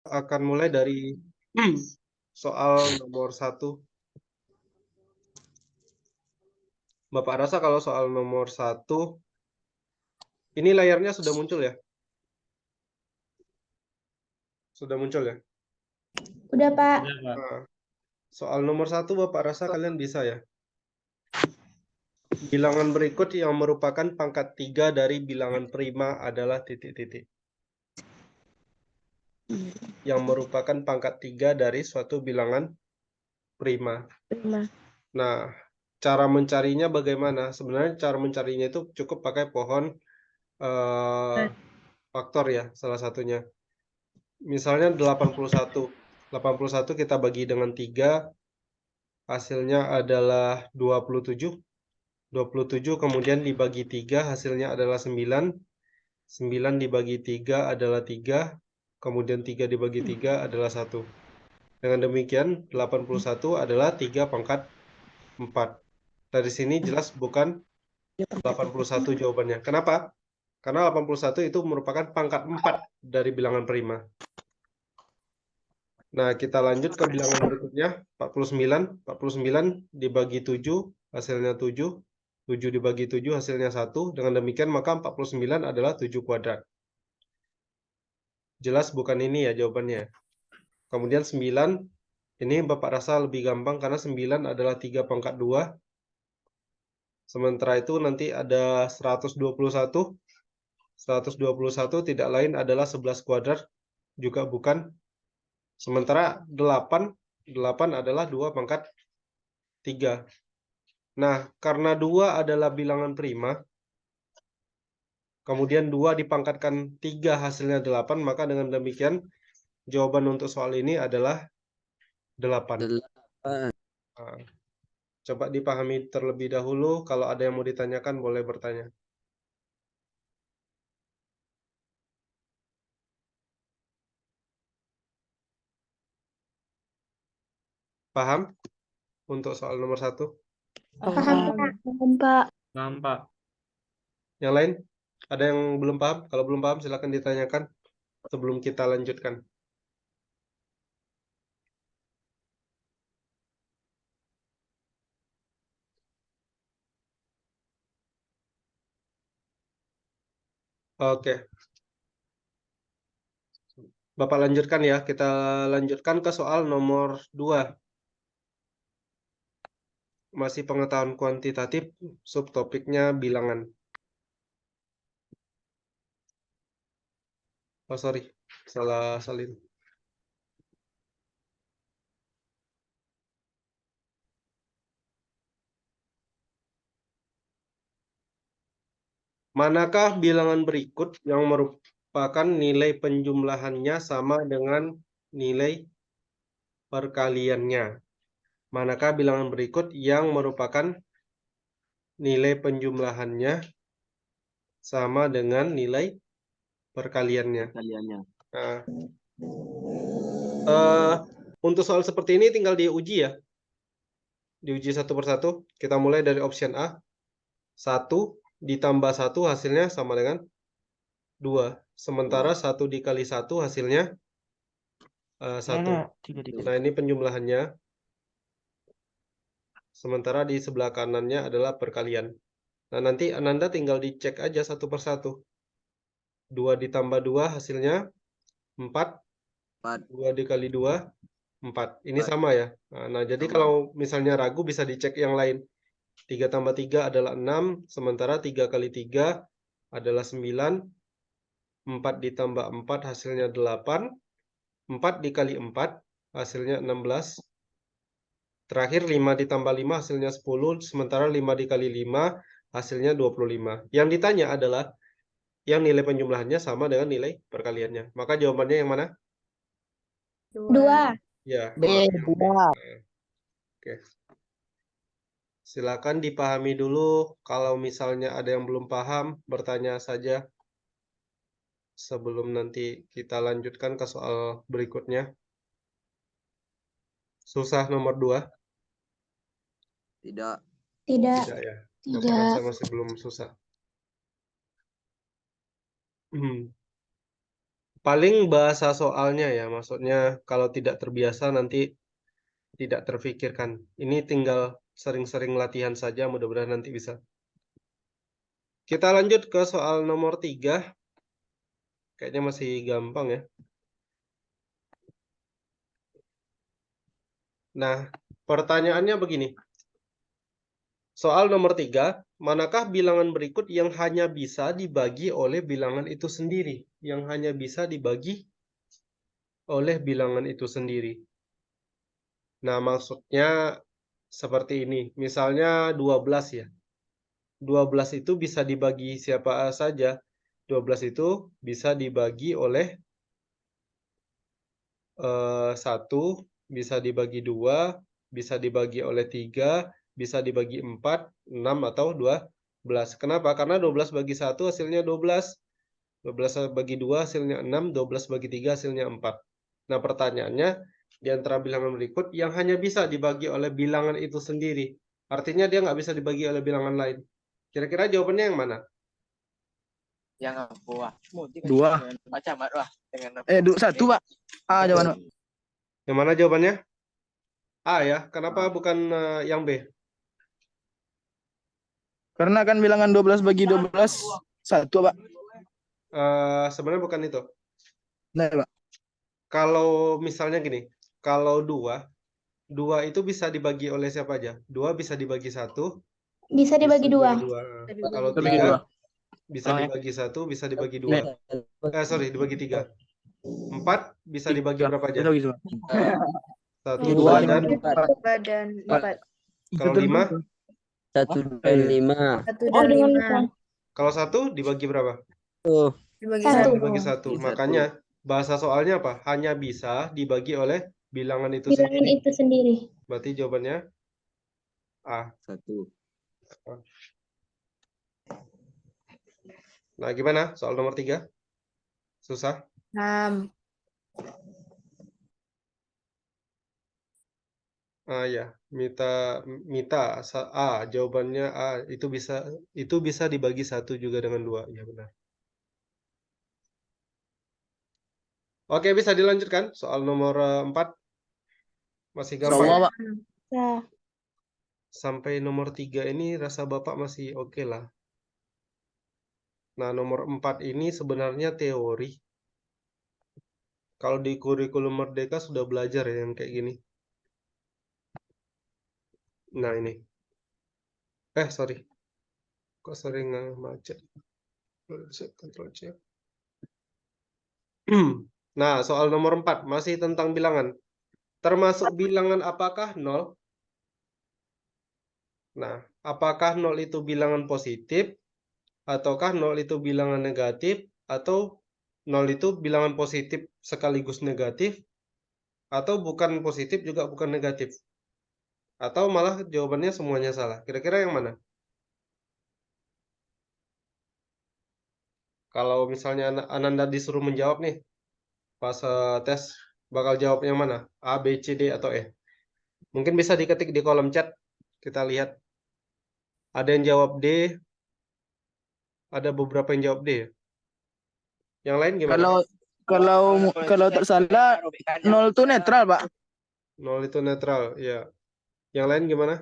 akan mulai dari soal nomor 1. Bapak rasa kalau soal nomor 1, ini layarnya sudah muncul ya? Sudah muncul ya? Udah, Pak. Nah, soal nomor 1 Bapak rasa kalian bisa ya? Bilangan berikut yang merupakan pangkat 3 dari bilangan prima adalah titik-titik. Yang merupakan pangkat 3 dari suatu bilangan prima. Nah, cara mencarinya bagaimana? Sebenarnya cara mencarinya itu cukup pakai pohon faktor ya, salah satunya. Misalnya 81. 81 kita bagi dengan 3, hasilnya adalah 27. 27 kemudian dibagi 3, hasilnya adalah 9. 9 dibagi 3 adalah 3, kemudian 3 dibagi 3 adalah 1. Dengan demikian, 81 adalah 3 pangkat 4. Dari sini jelas bukan 81 jawabannya. Kenapa? Karena 81 itu merupakan pangkat 4 dari bilangan prima. Nah, kita lanjut ke bilangan berikutnya, 49. 49 dibagi 7, hasilnya 7. 7 dibagi 7, hasilnya 1. Dengan demikian, maka 49 adalah 7 kuadrat. Jelas bukan ini ya jawabannya. Kemudian 9, ini Bapak rasa lebih gampang karena 9 adalah 3 pangkat 2. Sementara itu nanti ada 121. 121 tidak lain adalah 11 kuadrat, juga bukan. Sementara 8 adalah 2 pangkat 3. Nah, karena 2 adalah bilangan prima, kemudian 2 dipangkatkan 3 hasilnya 8, maka dengan demikian jawaban untuk soal ini adalah 8. Nah, coba dipahami terlebih dahulu, kalau ada yang mau ditanyakan boleh bertanya. Paham untuk soal nomor 1? Paham, Pak. Paham, Pak. Yang lain? Ada yang belum paham? Kalau belum paham silakan ditanyakan sebelum kita lanjutkan. Oke. Bapak lanjutkan ya. Kita lanjutkan ke soal nomor 2. Masih pengetahuan kuantitatif, subtopiknya bilangan. Oh, sorry. Salah salin. Manakah bilangan berikut yang merupakan nilai penjumlahannya sama dengan nilai perkaliannya? Manakah bilangan berikut yang merupakan nilai penjumlahannya sama dengan nilai perkaliannya? Nah, untuk soal seperti ini tinggal diuji ya. Diuji satu persatu. Kita mulai dari option A. 1 ditambah 1 hasilnya sama dengan 2. Sementara 1 dikali 1 hasilnya 1. Nah, ini penjumlahannya. Sementara di sebelah kanannya adalah perkalian. Nah, nanti Ananda tinggal dicek aja satu persatu. 2 ditambah 2 hasilnya 4. 2 dikali 2, 4. Ini sama ya. Nah, jadi kalau misalnya ragu bisa dicek yang lain. 3 tambah 3 adalah 6. Sementara 3 kali 3 adalah 9. 4 ditambah 4 hasilnya 8. 4 dikali 4 hasilnya 16. Terakhir 5 ditambah 5 hasilnya 10. Sementara 5 dikali 5 hasilnya 25. Yang ditanya adalah yang nilai penjumlahannya sama dengan nilai perkaliannya. Maka jawabannya yang mana? 2. Ya. B, 2. Oke. Silakan dipahami dulu. Kalau misalnya ada yang belum paham, bertanya saja sebelum nanti kita lanjutkan ke soal berikutnya. Susah nomor 2? Tidak. Tidak. Tidak ya. Bapak rasa masih belum susah. Paling bahasa soalnya ya, maksudnya kalau tidak terbiasa nanti tidak terfikirkan. Ini tinggal sering-sering latihan saja, mudah-mudahan nanti bisa. Kita lanjut ke soal nomor 3. Kayaknya masih gampang ya. Nah, pertanyaannya begini. Soal nomor 3, manakah bilangan berikut yang hanya bisa dibagi oleh bilangan itu sendiri? Yang hanya bisa dibagi oleh bilangan itu sendiri. Nah, maksudnya seperti ini. Misalnya 12 ya. 12 itu bisa dibagi siapa saja. 12 itu bisa dibagi oleh 1, bisa dibagi 2, bisa dibagi oleh 3, bisa dibagi 4, 6, atau 12. Kenapa? Karena 12 bagi 1 hasilnya 12. 12 bagi 2 hasilnya 6, 12 bagi 3 hasilnya 4. Nah, pertanyaannya, di antara bilangan berikut yang hanya bisa dibagi oleh bilangan itu sendiri. Artinya dia nggak bisa dibagi oleh bilangan lain. Kira-kira jawabannya yang mana? Yang aku 2. macam wah dengan 1 Pak. Jawaban Pak. Yang mana jawabannya? A ya. Kenapa bukan yang B? Karena kan bilangan 12 bagi 12 1 Pak. Sebenarnya bukan itu. Nah, Pak. Kalau misalnya gini, kalau 2 itu bisa dibagi oleh siapa aja? 2 bisa dibagi 1, Bisa dibagi dua. Kalau Dibagi 3 2. bisa dibagi 1, bisa dibagi 2. Dibagi 3. 4 bisa dibagi berapa aja? Bagi 2. 1, 2, 2, dan 4. Dan 4. kalau 5? 1 dan 5. 1 dan 5. Kalau 1 dibagi berapa? Dibagi Dibagi 1. Makanya bahasa soalnya apa? Hanya bisa dibagi oleh bilangan itu bilangan sendiri. itu sendiri. Berarti jawabannya A. 1. Nah, gimana? Soal nomor 3? Susah? 6. Ya, Mita A, jawabannya A. Itu bisa dibagi 1 juga dengan 2. Ya, benar. Oke, bisa dilanjutkan soal nomor 4. Masih gampang. Insyaallah, Pak. Ya. Sampai nomor 3 ini rasa Bapak masih oke lah. Nah, nomor 4 ini sebenarnya teori. Kalau di kurikulum Merdeka sudah belajar ya yang kayak gini. Nah, ini. Sorry. Kok sering macet? Ctrl C. Nah, soal nomor 4 masih tentang bilangan. Termasuk bilangan apakah 0? Nah, apakah 0 itu bilangan positif? Ataukah 0 itu bilangan negatif? Atau 0 itu bilangan positif sekaligus negatif? Atau bukan positif juga bukan negatif? Atau malah jawabannya semuanya salah? Kira-kira yang mana? Kalau misalnya Ananda disuruh menjawab nih, pas tes, bakal jawab yang mana? A, B, C, D, atau E? Mungkin bisa diketik di kolom chat. Kita lihat. Ada yang jawab D. Ada beberapa yang jawab D ya. Yang lain gimana? Kalau tak salah 0 itu netral, Pak. 0 itu netral, ya. Yang lain gimana?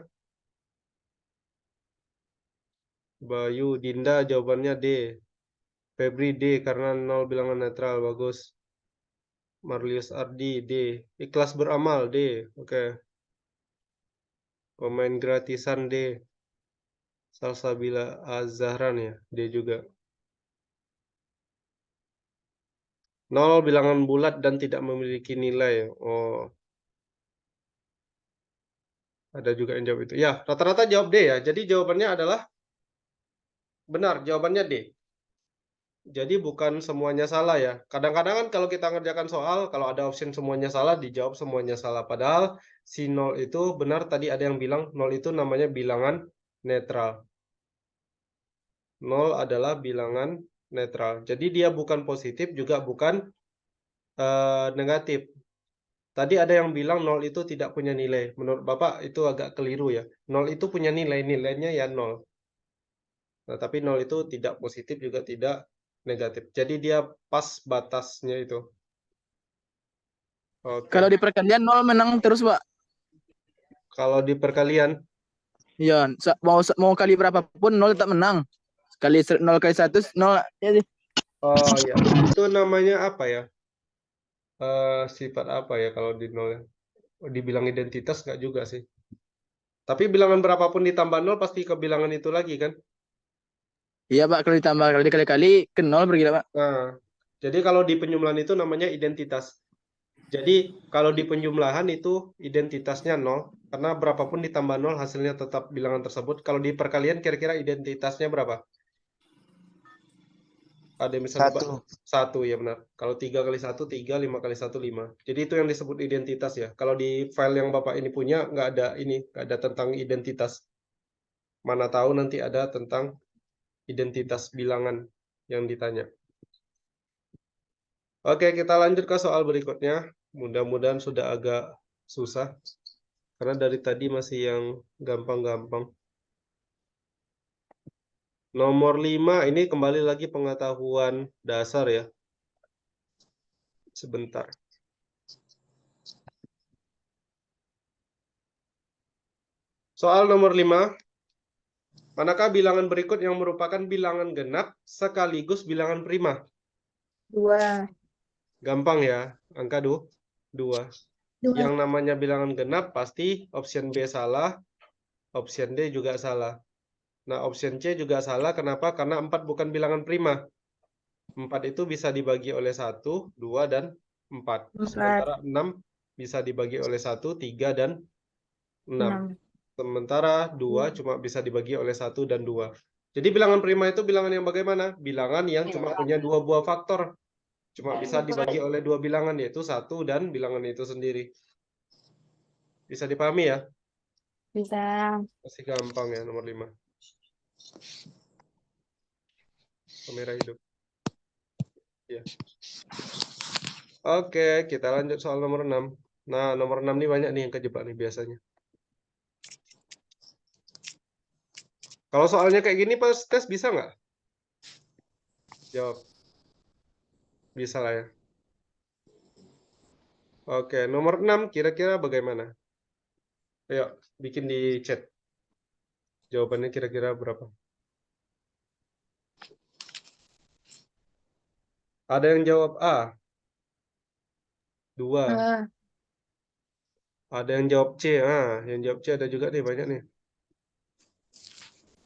Bayu, Dinda jawabannya D. Febri D karena 0 bilangan netral, bagus. Marlius Ardi D. Ikhlas beramal D. Oke. Pemain gratisan D. Salsabila Azahran ya, D juga. 0 bilangan bulat dan tidak memiliki nilai. Oh. Ada juga yang jawab itu. Ya, rata-rata jawab D ya. Jadi jawabannya adalah benar, jawabannya D. Jadi bukan semuanya salah ya. Kadang-kadang kan kalau kita ngerjakan soal, kalau ada option semuanya salah, dijawab semuanya salah. Padahal si 0 itu benar, tadi ada yang bilang 0 itu namanya bilangan netral. 0 adalah bilangan netral. Jadi dia bukan positif, juga bukan negatif. Tadi ada yang bilang 0 itu tidak punya nilai. Menurut Bapak itu agak keliru ya. 0 itu punya nilai, nilainya ya 0. Nah, tapi 0 itu tidak positif juga tidak negatif. Jadi dia pas batasnya itu. Oke. Kalau di perkalian 0 menang terus, Pak. Kalau di perkalian, Iya, mau kali berapapun 0 tetap menang. 0 kali 1 0 ya sih. oh ya, itu namanya apa ya? Sifat apa ya kalau di nol? Dibilang identitas nggak juga sih. Tapi bilangan berapapun ditambah 0 pasti ke bilangan itu lagi kan? Iya, Pak, kalau ditambah kali dikali-kali ke 0 pergi, Pak. Nah, jadi kalau di penjumlahan itu namanya identitas. Jadi kalau di penjumlahan itu identitasnya 0, karena berapapun ditambah 0 hasilnya tetap bilangan tersebut. Kalau di perkalian kira-kira identitasnya berapa? Ada yang bisa nebak? 1 ya benar. Kalau 3 kali 1, 3, 5 kali 1, 5. Jadi itu yang disebut identitas ya. Kalau di file yang Bapak ini punya, nggak ada tentang identitas. Mana tahu nanti ada tentang identitas bilangan yang ditanya. Oke, kita lanjut ke soal berikutnya. Mudah-mudahan sudah agak susah. Karena dari tadi masih yang gampang-gampang. Nomor 5, ini kembali lagi pengetahuan dasar ya. Sebentar. Soal nomor 5. Manakah bilangan berikut yang merupakan bilangan genap sekaligus bilangan prima? 2. Gampang ya, angka 2. 2. Yang namanya bilangan genap pasti option B salah, option D juga salah. Nah, option C juga salah. Kenapa? Karena 4 bukan bilangan prima. 4 itu bisa dibagi oleh 1, 2, dan 4. 4. Sementara 6 bisa dibagi oleh 1, 3, dan 6. 6. Sementara 2 cuma bisa dibagi oleh 1 dan 2. Jadi bilangan prima itu bilangan yang bagaimana? Bilangan yang cuma punya 2 buah faktor. Cuma bisa dibagi oleh 2 bilangan, yaitu 1 dan bilangan itu sendiri. Bisa dipahami ya? Bisa. Masih gampang ya nomor 5. Kamera hidup. Ya. Oke, kita lanjut soal nomor 6. Nah, nomor 6 nih banyak nih yang kejebak nih biasanya. Kalau soalnya kayak gini pas tes bisa nggak? Jawab. Bisa lah ya. Oke, nomor 6 kira-kira bagaimana? Ayo, bikin di chat. Jawabannya kira-kira berapa? Ada yang jawab A. 2. Ada yang jawab C. Yang jawab C ada juga nih, banyak nih.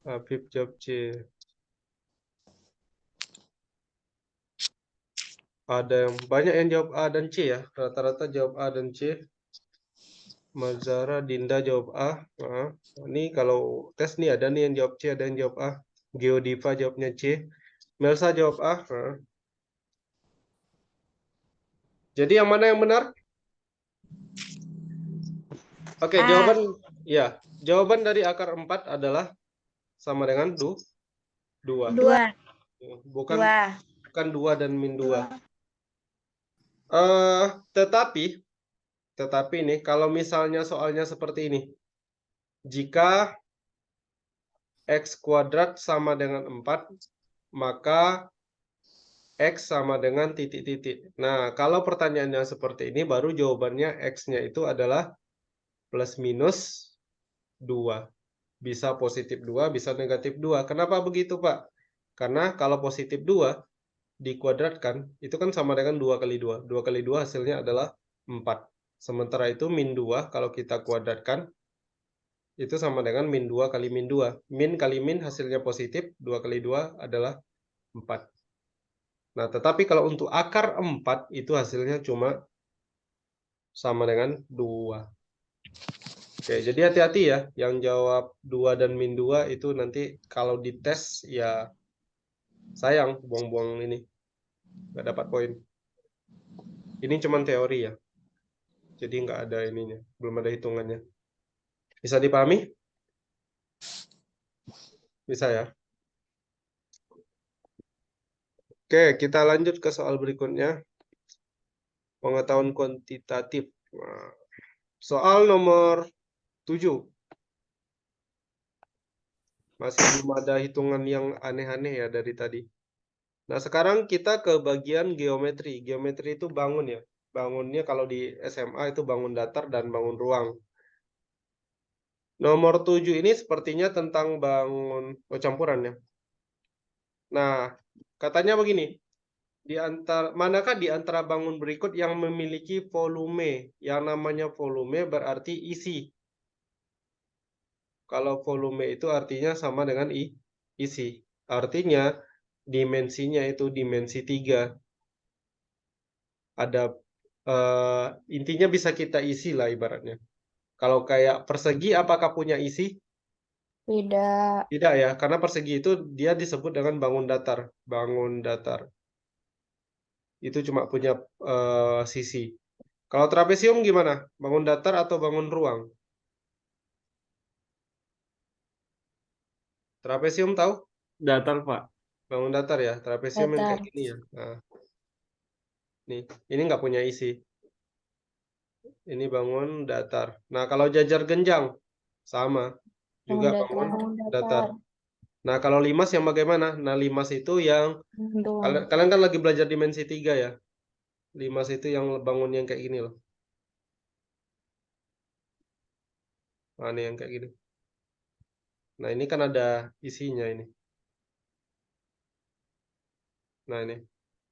Habib jawab C. Ada yang banyak yang jawab A dan C ya. Rata-rata jawab A dan C. Mazara, Dinda jawab A. Ini kalau tes nih ada nih yang jawab C, ada yang jawab A. Geodiva jawabnya C. Melsa jawab A. Jadi yang mana yang benar? Oke, A. Jawaban dari akar 4 adalah sama dengan 2. 2. Bukan 2 dan min 2. Tetapi nih kalau misalnya soalnya seperti ini. Jika X kuadrat sama dengan 4, maka X sama dengan titik-titik. Nah, kalau pertanyaannya seperti ini, baru jawabannya X-nya itu adalah plus minus 2. Bisa positif 2, bisa negatif 2. Kenapa begitu, Pak? Karena kalau positif 2 dikuadratkan, itu kan sama dengan 2 kali 2. 2 kali 2 hasilnya adalah 4. Sementara itu min 2 kalau kita kuadratkan, itu sama dengan min 2 kali min 2. Min kali min hasilnya positif, 2 kali 2 adalah 4. Nah, tetapi kalau untuk akar 4, itu hasilnya cuma sama dengan 2. Oke, jadi hati-hati ya. Yang jawab 2 dan min 2 itu nanti kalau dites, ya sayang, buang-buang ini. Nggak dapat poin. Ini cuma teori ya. Jadi nggak ada ininya, belum ada hitungannya. Bisa dipahami? Bisa ya? Oke, kita lanjut ke soal berikutnya. Pengetahuan kuantitatif. Nah, soal nomor 7. Masih belum ada hitungan yang aneh-aneh ya dari tadi. Nah, sekarang kita ke bagian geometri. Geometri itu bangun ya. Bangunnya kalau di SMA itu bangun datar dan bangun ruang. Nomor 7 ini sepertinya tentang bangun campuran ya. Nah, katanya begini. Manakah di antara bangun berikut yang memiliki volume? Yang namanya volume berarti isi. Kalau volume itu artinya sama dengan isi. Artinya dimensinya itu dimensi 3. Ada intinya bisa kita isi lah ibaratnya. Kalau kayak persegi apakah punya isi? Tidak. Tidak ya, karena persegi itu dia disebut dengan bangun datar. Bangun datar. Itu cuma punya sisi. Kalau trapesium gimana? Bangun datar atau bangun ruang? Trapesium tahu? Datar, Pak. Bangun datar ya. Trapesium yang kayak Datar. gini ya. Nah, nih, ini nggak punya isi. Ini bangun datar. Nah, kalau jajar genjang sama juga Bangun bangun datar. datar. Nah, kalau limas yang bagaimana? Nah, limas itu yang Bangun ruang. kalian kan lagi belajar dimensi 3 ya. Limas itu yang bangun yang kayak gini loh. Nah, ini yang kayak gini. Nah, ini kan ada isinya ini. Nah, ini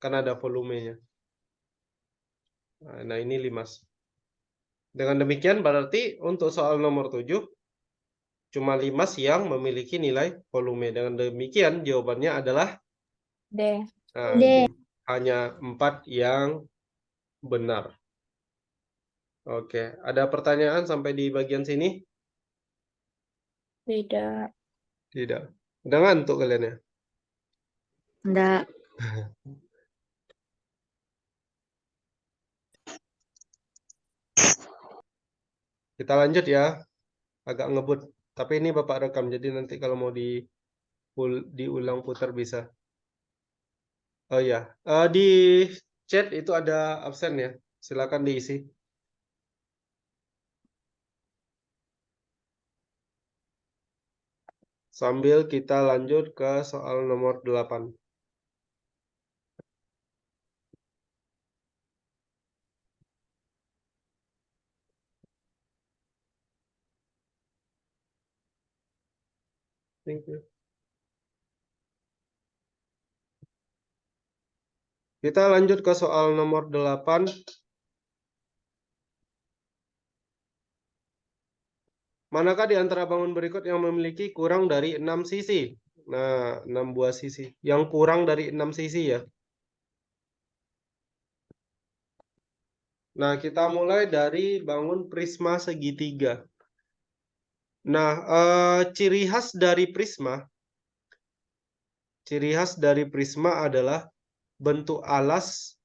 kan ada volumenya. Nah, ini limas. Dengan demikian berarti untuk soal nomor 7 cuma limas yang memiliki nilai volume. Dengan demikian jawabannya adalah D. D. Hanya 4 yang benar. Oke, ada pertanyaan sampai di bagian sini? Tidak. Tidak. Udah ngantuk kalian ya? Enggak. Kita lanjut ya. Agak ngebut. Tapi ini Bapak rekam, jadi nanti kalau mau diulang putar bisa. Oh ya, di chat itu ada absen ya. Silakan diisi. Sambil kita lanjut ke soal nomor 8. Thank you. Kita lanjut ke soal nomor 8. Manakah di antara bangun berikut yang memiliki kurang dari 6 sisi? Nah, 6 buah sisi. Yang kurang dari 6 sisi ya. Nah, kita mulai dari bangun prisma segitiga. Nah, ciri khas dari prisma adalah bentuk alas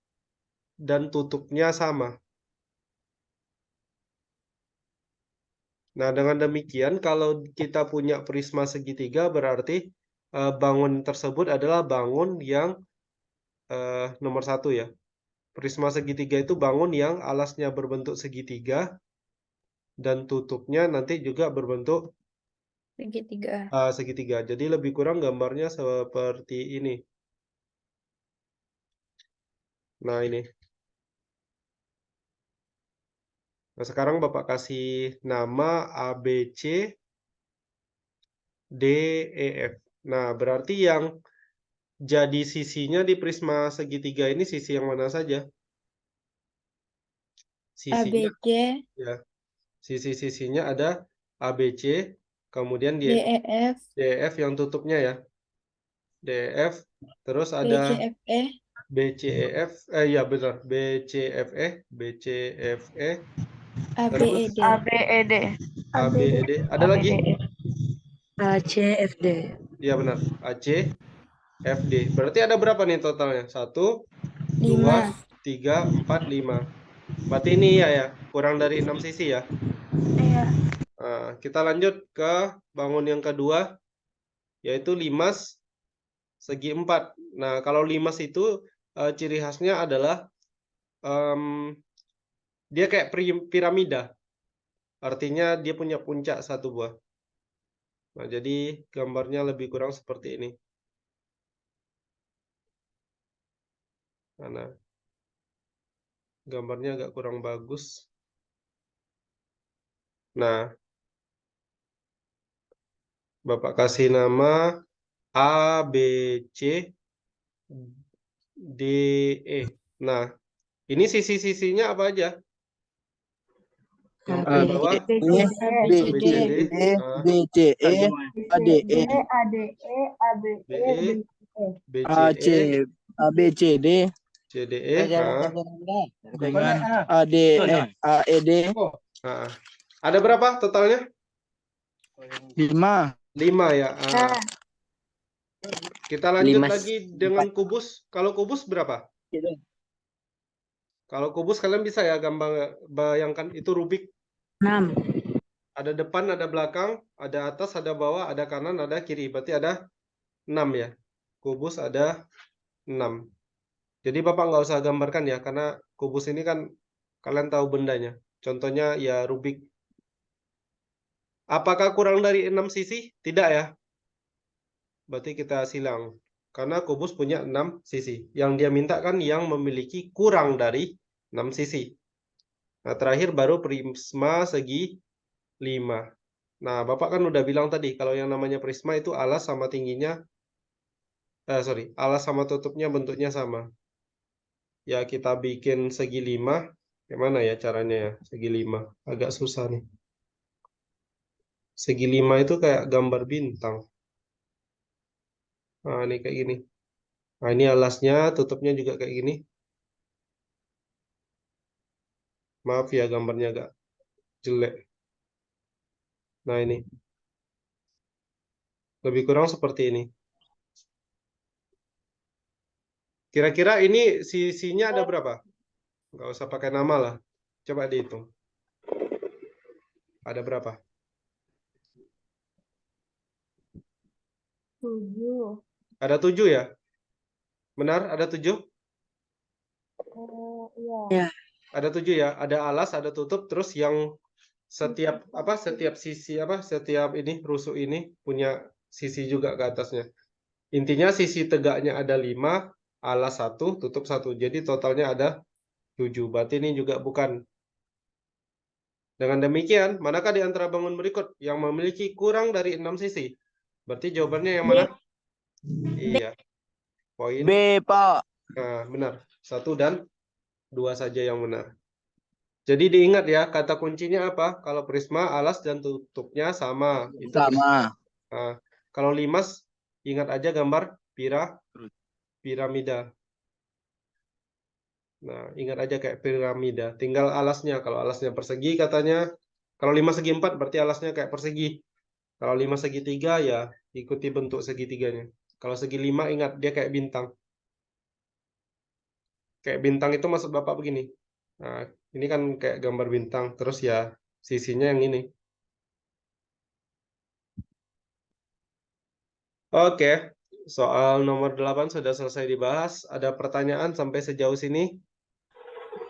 dan tutupnya sama. Nah, dengan demikian kalau kita punya prisma segitiga berarti bangun tersebut adalah bangun yang nomor 1 ya. Prisma segitiga itu bangun yang alasnya berbentuk segitiga dan tutupnya nanti juga berbentuk Segitiga. segitiga. Jadi lebih kurang gambarnya seperti ini. Nah, ini. Nah, sekarang Bapak kasih nama ABC, D, E, F. Nah, berarti yang jadi sisinya di prisma segitiga ini sisi yang mana saja? Sisinya, ABC, ya. Sisi-sisinya ada ABC, kemudian DEF, DEF yang tutupnya ya. DEF, terus ada BCFE, BCEF, ya benar, BCFE, BCFE, terus ABED, ABED. ABED. Ada lagi? ACFD. Iya benar, AC, FD. Berarti ada berapa nih totalnya? 1, 2, 5. 3, 4, 5. Berarti ini ya, kurang dari 6 sisi ya. Iya. Nah, kita lanjut ke bangun yang kedua, yaitu limas segi 4. Nah, kalau limas itu ciri khasnya adalah dia kayak piramida. Artinya dia punya puncak satu buah. Nah, jadi gambarnya lebih kurang seperti ini. Mana? Gambarnya agak kurang bagus. Nah, Bapak kasih nama A, B, C, D, E. Nah, ini sisi-sisinya apa aja? Yang paling bawah, B, B, C, D, B, C, E, A, D, E, BE, A, C, BCE, A, B, C, D, CDE. Nah, dengan A, D, E, A, E, D, nah. Ada berapa totalnya? 5. 5 ya. Ah. Kita lanjut 5. lagi dengan kubus. Kalau kubus berapa? Kalau kubus kalian bisa ya gambar bayangkan itu Rubik. 6. Ada depan, ada belakang, ada atas, ada bawah, ada kanan, ada kiri. Berarti ada 6 ya. Kubus ada 6. Jadi Bapak nggak usah gambarkan ya, karena kubus ini kan kalian tahu bendanya. Contohnya ya Rubik. Apakah kurang dari 6 sisi? Tidak ya. Berarti kita silang. Karena kubus punya 6 sisi. Yang dia minta kan yang memiliki kurang dari 6 sisi. Nah, terakhir baru prisma segi 5. Nah, Bapak kan udah bilang tadi, kalau yang namanya prisma itu alas sama tingginya, alas sama tutupnya bentuknya sama. Ya, kita bikin segi 5. Gimana ya caranya ya, segi 5. Agak susah nih. Segi 5 itu kayak gambar bintang. Nah, ini kayak gini. Nah, ini alasnya, tutupnya juga kayak gini. Maaf ya, gambarnya agak jelek. Nah, ini. Lebih kurang seperti ini. Kira-kira ini sisinya ada berapa? Nggak usah pakai nama lah. Coba dihitung. Ada berapa? 7. Ada 7 ya? Benar, ada 7? Iya. Ada 7 ya? Ada alas, ada tutup, terus yang setiap sisi setiap ini rusuk ini punya sisi juga ke atasnya. Intinya sisi tegaknya ada 5, alas 1, tutup 1. Jadi totalnya ada 7. Berarti ini juga bukan. Dengan demikian, manakah di antara bangun berikut yang memiliki kurang dari 6 sisi? Berarti jawabannya yang mana? Iya. Poin. B, Pak. Nah, benar. 1 dan 2 saja yang benar. Jadi diingat ya, kata kuncinya apa? Kalau prisma, alas dan tutupnya sama. Itu Sama. Nah, kalau limas, ingat aja gambar piramida. Nah, ingat aja kayak piramida. Tinggal alasnya. Kalau alasnya persegi katanya. Kalau 5 segi 4 berarti alasnya kayak persegi. Kalau 5 segitiga ya ikuti bentuk segitiganya. Kalau segi 5 ingat dia kayak bintang. Kayak bintang itu maksud Bapak begini. Nah, ini kan kayak gambar bintang. Terus ya sisinya yang ini. Oke, soal nomor 8 sudah selesai dibahas. Ada pertanyaan sampai sejauh sini?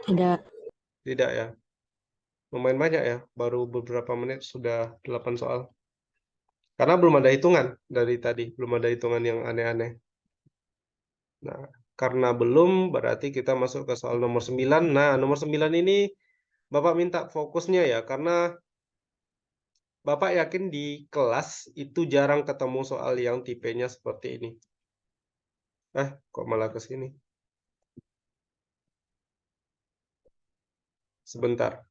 Tidak. Tidak ya. Lumayan banyak ya. Baru beberapa menit sudah 8 soal. Karena belum ada hitungan dari tadi. Belum ada hitungan yang aneh-aneh. Nah, karena belum berarti kita masuk ke soal nomor 9. Nah, nomor 9 ini Bapak minta fokusnya ya. Karena Bapak yakin di kelas itu jarang ketemu soal yang tipenya seperti ini. Kok malah ke sini? Sebentar.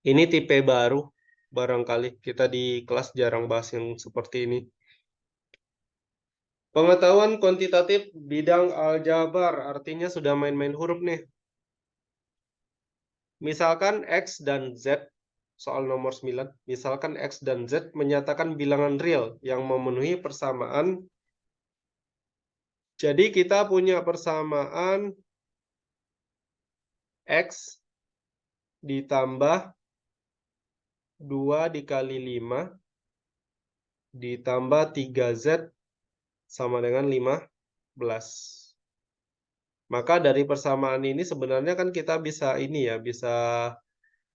Ini tipe baru. Barangkali kita di kelas jarang bahas yang seperti ini. Pengetahuan kuantitatif bidang aljabar. Artinya sudah main-main huruf nih. Misalkan X dan Z. Soal nomor 9. Misalkan X dan Z menyatakan bilangan real yang memenuhi persamaan. Jadi kita punya persamaan X ditambah 2 dikali 5 ditambah 3Z sama dengan 15. Maka dari persamaan ini sebenarnya kan kita bisa ini ya, bisa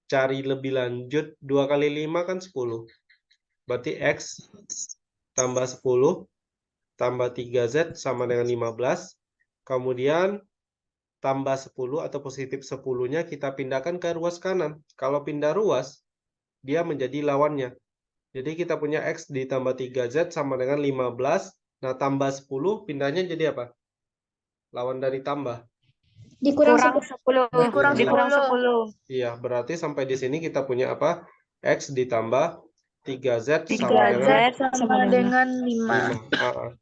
cari lebih lanjut. 2 kali 5 kan 10. Berarti X tambah 10 tambah 3Z sama dengan 15. Kemudian tambah 10 atau positif 10-nya kita pindahkan ke ruas kanan. Kalau pindah ruas, dia menjadi lawannya. Jadi kita punya X ditambah 3Z sama dengan 15. Nah, tambah 10 pindahnya jadi apa? Lawan dari tambah. Dikurang Kurang 10. 10. Dikurang Dikurang 10. Iya, berarti sampai di sini kita punya apa? X ditambah 3Z sama dengan 3Z sama dengan 5.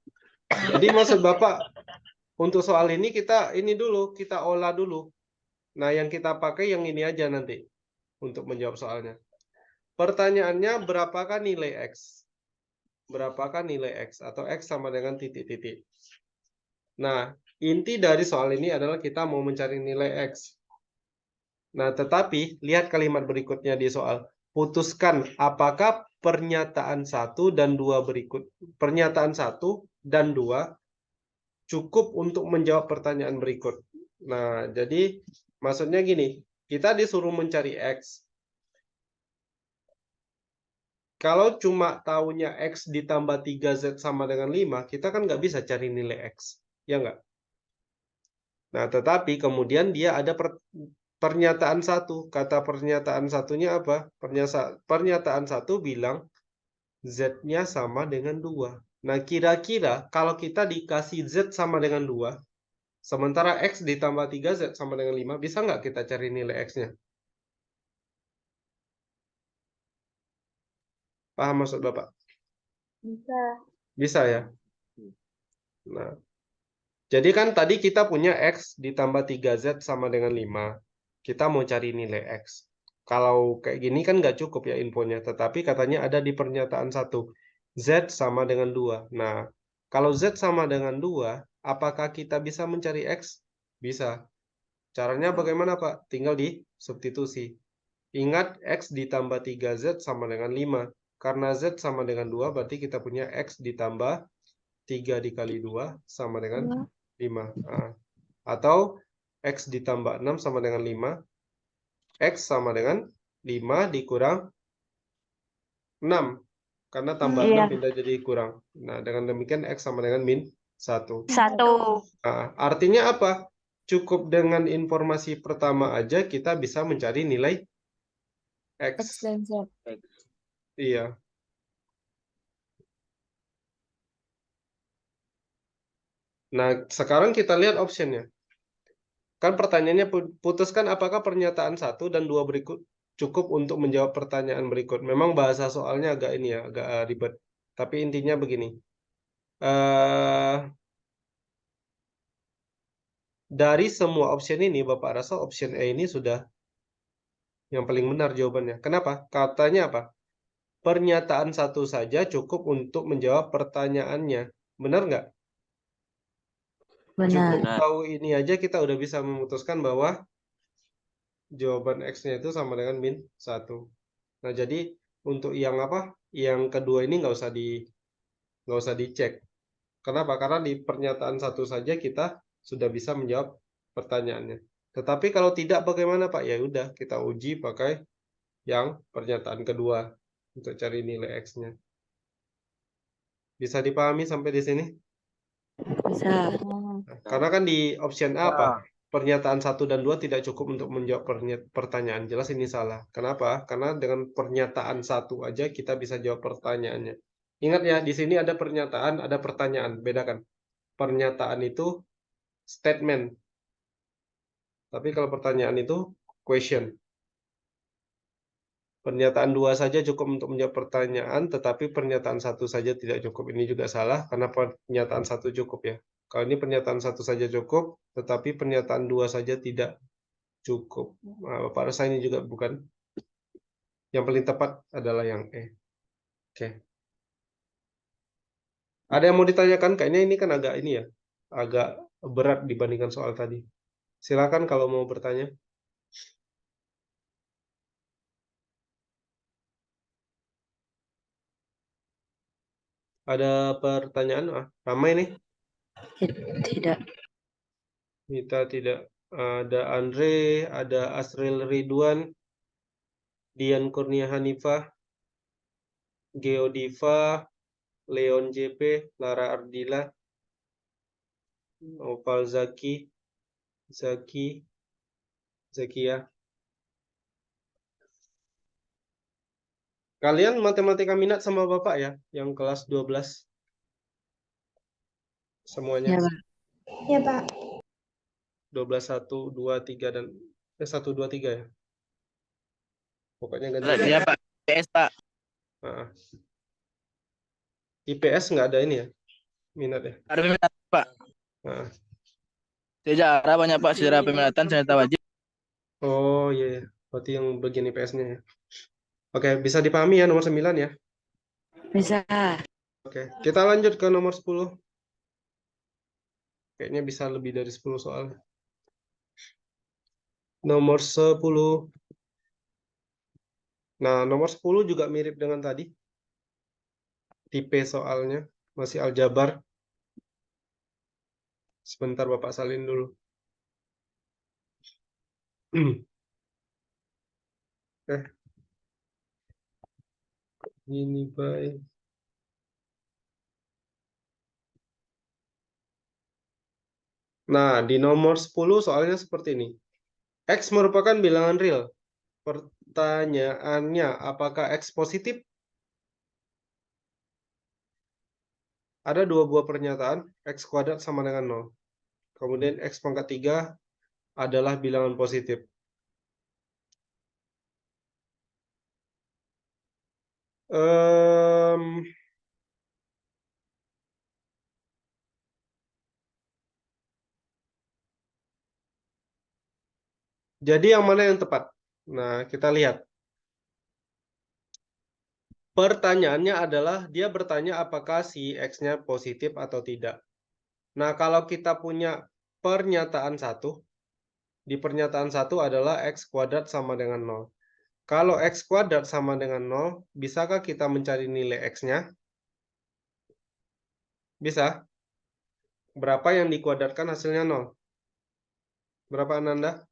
5. Jadi maksud Bapak, untuk soal ini kita kita olah dulu. Nah, yang kita pakai yang ini aja nanti untuk menjawab soalnya. Pertanyaannya, berapakah nilai X? Berapakah nilai X? Atau X sama dengan titik-titik. Nah, inti dari soal ini adalah kita mau mencari nilai X. Nah, tetapi lihat kalimat berikutnya di soal. Putuskan apakah pernyataan 1 dan 2 berikut. Pernyataan 1 dan 2 cukup untuk menjawab pertanyaan berikut. Nah, jadi maksudnya gini, kita disuruh mencari X. Kalau cuma taunya X ditambah 3Z sama dengan 5, kita kan nggak bisa cari nilai X. Ya nggak? Nah, tetapi kemudian dia ada pernyataan 1. Kata pernyataan satunya apa? Pernyataan 1 bilang Z-nya sama dengan 2. Nah, kira-kira kalau kita dikasih Z sama dengan 2, sementara X ditambah 3Z sama dengan 5, bisa nggak kita cari nilai X-nya? Paham maksud Bapak? Bisa. Bisa ya? Nah, jadi kan tadi kita punya X ditambah 3Z sama dengan 5. Kita mau cari nilai X. Kalau kayak gini kan nggak cukup ya infonya. Tetapi katanya ada di pernyataan 1. Z sama dengan 2. Nah, kalau Z sama dengan 2, apakah kita bisa mencari X? Bisa. Caranya bagaimana, Pak? Tinggal di substitusi. Ingat X ditambah 3Z sama dengan 5. Karena Z sama dengan 2, berarti kita punya X ditambah 3 dikali 2 sama dengan 5. Nah, atau X ditambah 6 sama dengan 5. X sama dengan 5 dikurang 6. Karena tambah 6 pindah jadi kurang. Nah, dengan demikian X sama dengan min 1. 1. Nah, artinya apa? Cukup dengan informasi pertama aja kita bisa mencari nilai X. X dan Z. Iya. Nah, sekarang kita lihat optionnya. Kan pertanyaannya putuskan apakah pernyataan 1 dan 2 berikut cukup untuk menjawab pertanyaan berikut. Memang bahasa soalnya agak ini ya, agak ribet. Tapi intinya begini. Dari semua option ini, Bapak rasa option A ini sudah yang paling benar jawabannya. Kenapa? Katanya apa? Pernyataan 1 saja cukup untuk menjawab pertanyaannya. Benar nggak? Benar. Cukup tahu ini aja kita udah bisa memutuskan bahwa jawaban X-nya itu sama dengan min 1. Nah, jadi untuk yang apa? Yang kedua ini nggak usah dicek. Kenapa? Karena di pernyataan 1 saja kita sudah bisa menjawab pertanyaannya. Tetapi kalau tidak bagaimana, Pak? Ya udah, kita uji pakai yang pernyataan kedua untuk cari nilai X-nya. Bisa dipahami sampai di sini? Bisa. Karena kan di option A apa? Pernyataan 1 dan 2 tidak cukup untuk menjawab pertanyaan. Jelas ini salah. Kenapa? Karena dengan pernyataan 1 aja kita bisa jawab pertanyaannya. Ingat ya, di sini ada pernyataan, ada pertanyaan. Bedakan. Pernyataan itu statement. Tapi kalau pertanyaan itu question. Pernyataan 2 saja cukup untuk menjawab pertanyaan, tetapi pernyataan 1 saja tidak cukup. Ini juga salah, karena pernyataan 1 cukup ya. Kalau ini pernyataan 1 saja cukup, tetapi pernyataan 2 saja tidak cukup. Nah, Bapak rasa ini juga bukan. Yang paling tepat adalah yang E. Oke. Ada yang mau ditanyakan? Kayaknya ini kan agak ini ya, agak berat dibandingkan soal tadi. Silakan kalau mau bertanya. Ada pertanyaan? Ramai nih. Tidak. Kita tidak. Ada Andre, ada Asril Ridwan, Dian Kurnia Hanifah, Geodiva, Leon JP, Lara Ardila, Opal Zaki, Zakia. Kalian matematika minat sama Bapak ya, yang kelas 12? Semuanya. Ya, Pak. Ya, Pak. 12, 1, 2, 3, dan 1, 2, 3 ya. Pokoknya ganti. Iya Pak. PS Pak. Nah. IPS nggak ada ini ya, minat ya. Ada peminat Pak. Nah. Sejarah banyak Pak. Sejarah peminatan ternyata wajib. Oh iya, iya. Berarti yang bagian IPS-nya ya. Oke, bisa dipahami ya nomor 9 ya. Bisa. Oke, kita lanjut ke nomor 10. Kayaknya bisa lebih dari 10 soal. Nomor 10. Nah, nomor 10 juga mirip dengan tadi. Tipe soalnya masih aljabar. Sebentar Bapak salin dulu. Ini baik. Nah, di nomor 10 soalnya seperti ini. X merupakan bilangan real. Pertanyaannya, apakah X positif? Ada dua buah pernyataan, X kuadrat sama dengan 0. Kemudian X pangkat 3 adalah bilangan positif. Jadi yang mana yang tepat? Nah, kita lihat. Pertanyaannya adalah, dia bertanya apakah si X-nya positif atau tidak. Nah, kalau kita punya pernyataan 1, di pernyataan 1 adalah X kuadrat sama dengan 0. Kalau X kuadrat sama dengan 0, bisakah kita mencari nilai X-nya? Bisa. Berapa yang dikuadratkan hasilnya 0? Berapa Ananda?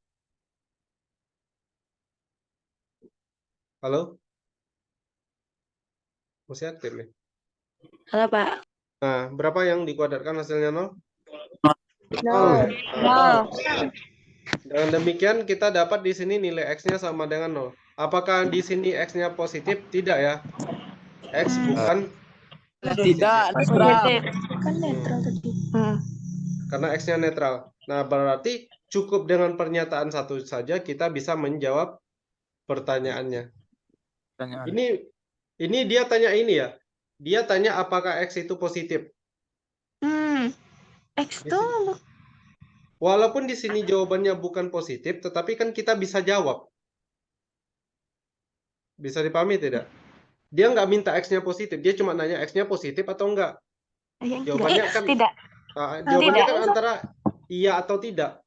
Halo? Masih aktif nih. Halo, Pak. Nah, berapa yang dikuadratkan hasilnya 0? 0. Dengan demikian kita dapat di sini nilai X-nya sama dengan 0. Apakah di sini X-nya positif? Tidak ya. X bukan Tidak. Positif. Kan netral tadi. karena X-nya netral. Nah, berarti cukup dengan pernyataan 1 saja kita bisa menjawab pertanyaannya. Ini dia tanya ini ya. Dia tanya apakah X itu positif. X tuh Walaupun di sini jawabannya bukan positif, tetapi kan kita bisa jawab. Bisa dipahami tidak? Dia nggak minta X-nya positif, dia cuma nanya X-nya positif atau enggak. Jawabannya kan tidak. jawabannya Tidak. kan antara iya atau tidak.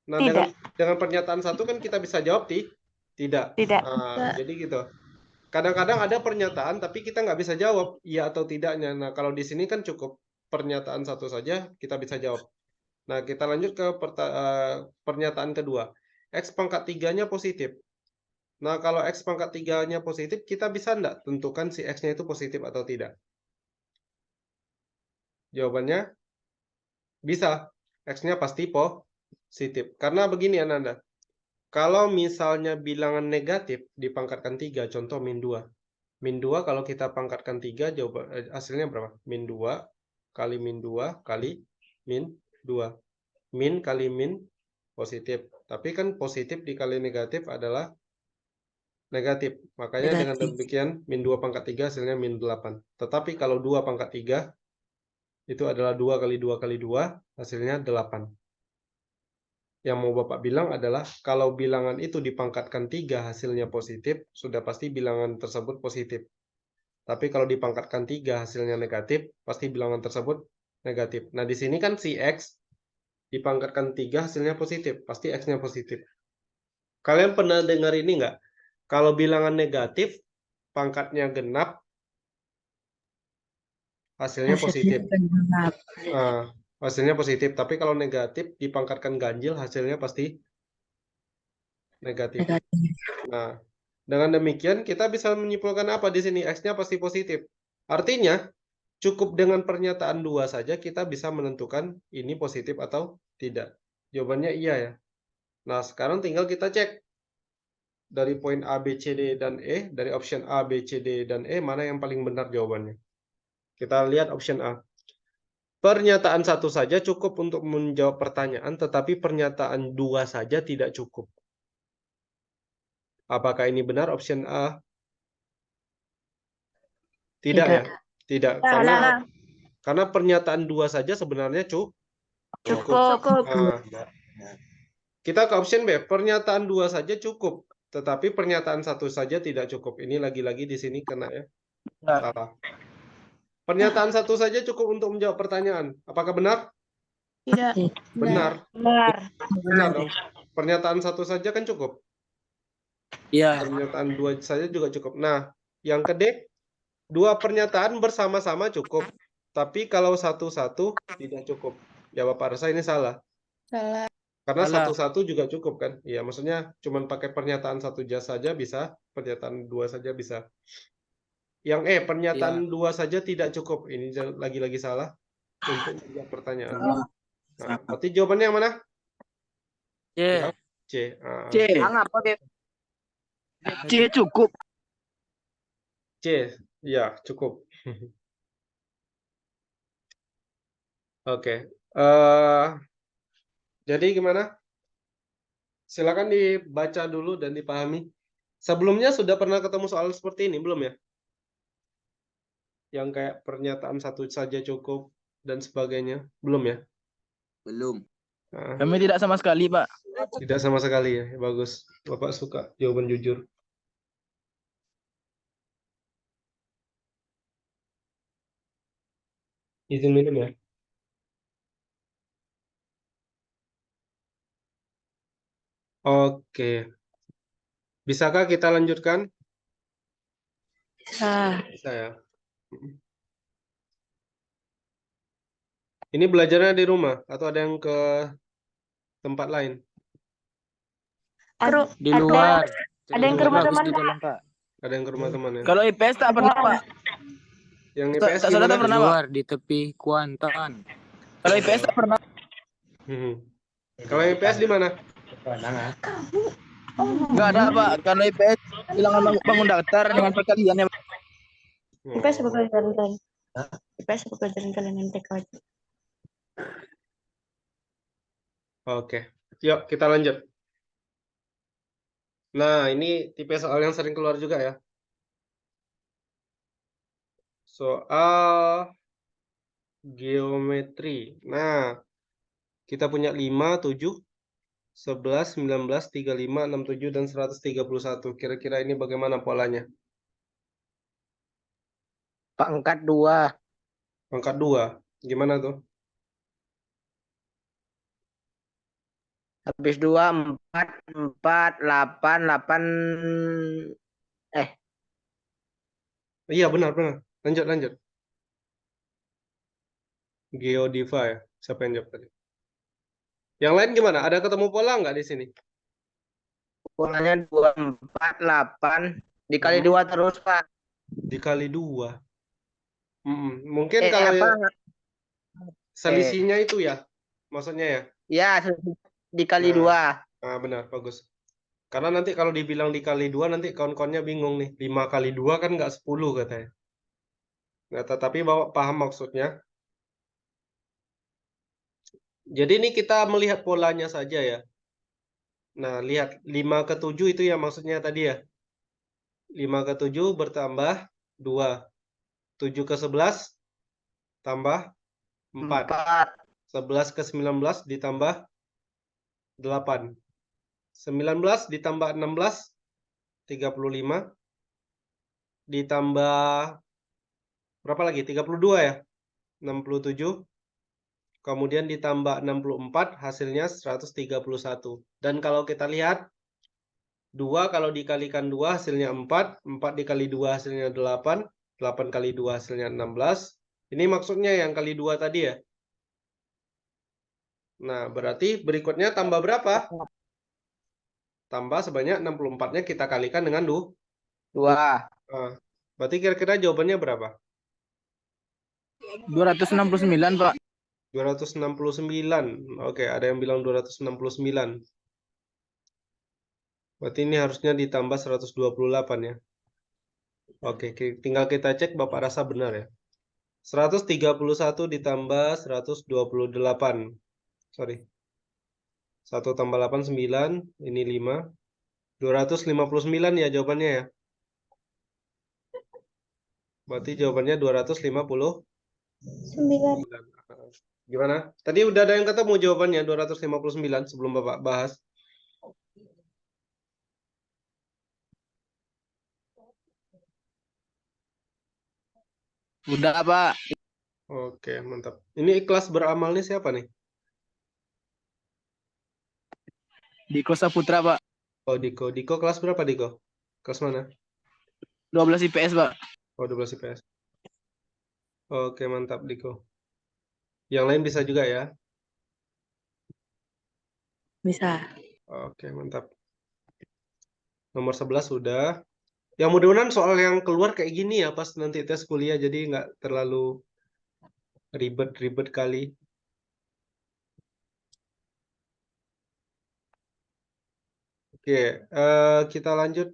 Nah, Tidak. dengan pernyataan 1 kan kita bisa jawab tidak. Tidak. Nah, jadi gitu. Kadang-kadang ada pernyataan tapi kita nggak bisa jawab iya atau tidaknya. Nah, kalau di sini kan cukup pernyataan 1 saja kita bisa jawab. Nah, kita lanjut ke pernyataan kedua. X pangkat 3-nya positif. Nah, kalau X pangkat 3-nya positif, kita bisa enggak tentukan si X-nya itu positif atau tidak? Jawabannya bisa. X-nya pasti positif. Karena begini Ananda. Kalau misalnya bilangan negatif dipangkatkan 3, contoh min 2. Min 2 kalau kita pangkatkan 3, hasilnya berapa? Min 2 kali min 2 kali min 2. Min kali min positif. Tapi kan positif dikali negatif adalah negatif. Makanya dengan demikian min 2 pangkat 3 hasilnya min 8. Tetapi kalau 2 pangkat 3 itu adalah 2 kali 2 kali 2 hasilnya 8. Yang mau Bapak bilang adalah kalau bilangan itu dipangkatkan 3 hasilnya positif, sudah pasti bilangan tersebut positif. Tapi kalau dipangkatkan 3 hasilnya negatif, pasti bilangan tersebut negatif. Nah, di sini kan si X dipangkatkan 3 hasilnya positif, pasti X-nya positif. Kalian pernah dengar ini enggak? Kalau bilangan negatif, pangkatnya genap, hasilnya positif. Hasilnya positif. Tapi kalau negatif, dipangkatkan ganjil, hasilnya pasti negatif. Nah, dengan demikian kita bisa menyimpulkan apa di sini? X-nya pasti positif. Artinya, cukup dengan pernyataan 2 saja kita bisa menentukan ini positif atau tidak. Jawabannya iya ya. Nah, sekarang tinggal kita cek. Dari poin A, B, C, D, dan E. Dari option A, B, C, D, dan E. Mana yang paling benar jawabannya. Kita lihat option A. Pernyataan satu saja cukup untuk menjawab pertanyaan, tetapi pernyataan dua saja tidak cukup. Apakah ini benar option A? Tidak ya? Tidak. Karena pernyataan dua saja sebenarnya cukup. Cukup. Nah, kita ke option B. Pernyataan dua saja cukup, tetapi pernyataan satu saja tidak cukup. Ini lagi-lagi di sini kena ya. Salah. Pernyataan satu saja cukup untuk menjawab pertanyaan. Apakah benar? Tidak. Benar. Benar. Benar dong. Pernyataan satu saja kan cukup. Iya. Pernyataan dua saja juga cukup. Nah, yang kedua, dua pernyataan bersama-sama cukup. Tapi kalau satu-satu tidak cukup. Jawab Pak Rasa ini salah. Salah. Karena Salah. satu-satu juga cukup kan? Iya, maksudnya cuman pakai pernyataan satu saja bisa, pernyataan dua saja bisa. Yang pernyataan dua saja tidak cukup. Ini lagi-lagi salah untuk menjawab pertanyaan. Nah, berarti jawabannya yang mana? C. Yang C. C. C cukup. C. Ya, cukup. Oke. Jadi gimana? Silakan dibaca dulu dan dipahami. Sebelumnya sudah pernah ketemu soal seperti ini, belum ya? Yang kayak pernyataan satu saja cukup dan sebagainya. Belum ya? Belum. Nah, Kami tidak sama sekali, Pak. tidak sama sekali ya. Bagus. Bapak suka jawaban jujur. Izin minum ya. Oke. Bisakah kita lanjutkan? Bisa ya. Ini belajarnya di rumah atau ada yang ke tempat lain? Di luar. Ada yang ke rumah Bagus teman, di Pak. dalam, Pak. Ada yang ke rumah teman ya? Kalau IPS tak pernah, Pak. Yang Tak- IPS tak salah, gimana? tak pernah, Pak. Di tepi Kuantan. Kalau IPS tak pernah. Hmm. Kalau yang IPS di mana? Enggak ada, Pak. Kalau IPS bilangan bangun datar dengan perkalian ya. IPS apa pelajaran kalian? IPS apa pelajaran kalian MTK aja? Oke. Yuk, kita lanjut. Nah, ini tipe soal yang sering keluar juga ya. Soal geometri. Nah, kita punya 5, 7, 11, 19, 35, 67, dan 131. Kira-kira ini bagaimana polanya? Pangkat 2. Pangkat 2. Gimana tuh? Habis 2, 4, 4, 8, 8. Iya, benar. Lanjut. Geodiva ya. Siapa yang jawab tadi? Yang lain gimana? Ada ketemu pola nggak di sini? Polanya 2, 4, 8. Dikali 2 terus, Pak. Dikali 2. Mungkin kalau selisihnya itu ya. Maksudnya ya. Ya, dikali Nah. 2. Nah, benar, bagus. Karena nanti kalau dibilang dikali 2, nanti kawan-kawannya bingung nih. 5 kali 2 kan nggak 10 katanya. Nah, tetapi Bapak paham maksudnya. Jadi ini kita melihat polanya saja ya. Nah, lihat 5 ke 7 itu ya maksudnya tadi ya. 5 ke 7 bertambah 2. 7 ke 11 tambah 4. 11 ke 19 ditambah 8. 19 ditambah 16, 35. Ditambah berapa lagi? 32 ya? 67. Kemudian ditambah 64, hasilnya 131. Dan kalau kita lihat, 2 kalau dikalikan 2 hasilnya 4. 4 dikali 2 hasilnya 8. 8 kali 2 hasilnya 16. Ini maksudnya yang kali 2 tadi ya? Nah, berarti berikutnya tambah berapa? Tambah sebanyak 64-nya kita kalikan dengan 2. 2. Nah, berarti kira-kira jawabannya berapa? 269, Pak. 269. Oke, ada yang bilang 269. Berarti ini harusnya ditambah 128 ya. Oke, tinggal kita cek Bapak rasa benar ya. 131 ditambah 128. Sorry. 1 tambah 8, 9. Ini 5. 259 ya jawabannya ya. Berarti jawabannya 250. 9. Gimana? Tadi udah ada yang ketemu jawabannya 259 sebelum Bapak bahas. Udah, Pak. Oke, mantap. Ini ikhlas beramal nih siapa nih? Diko Saputra, Pak. Oh, Diko. Diko kelas berapa, Diko? Kelas mana? 12 IPS, Pak. Oh, 12 IPS. Oke, mantap, Diko. Yang lain bisa juga ya? Bisa. Oke, mantap. Nomor 11 sudah. Yang mudah-mudahan soal yang keluar kayak gini ya pas nanti tes kuliah, jadi nggak terlalu ribet-ribet kali. Oke, kita lanjut.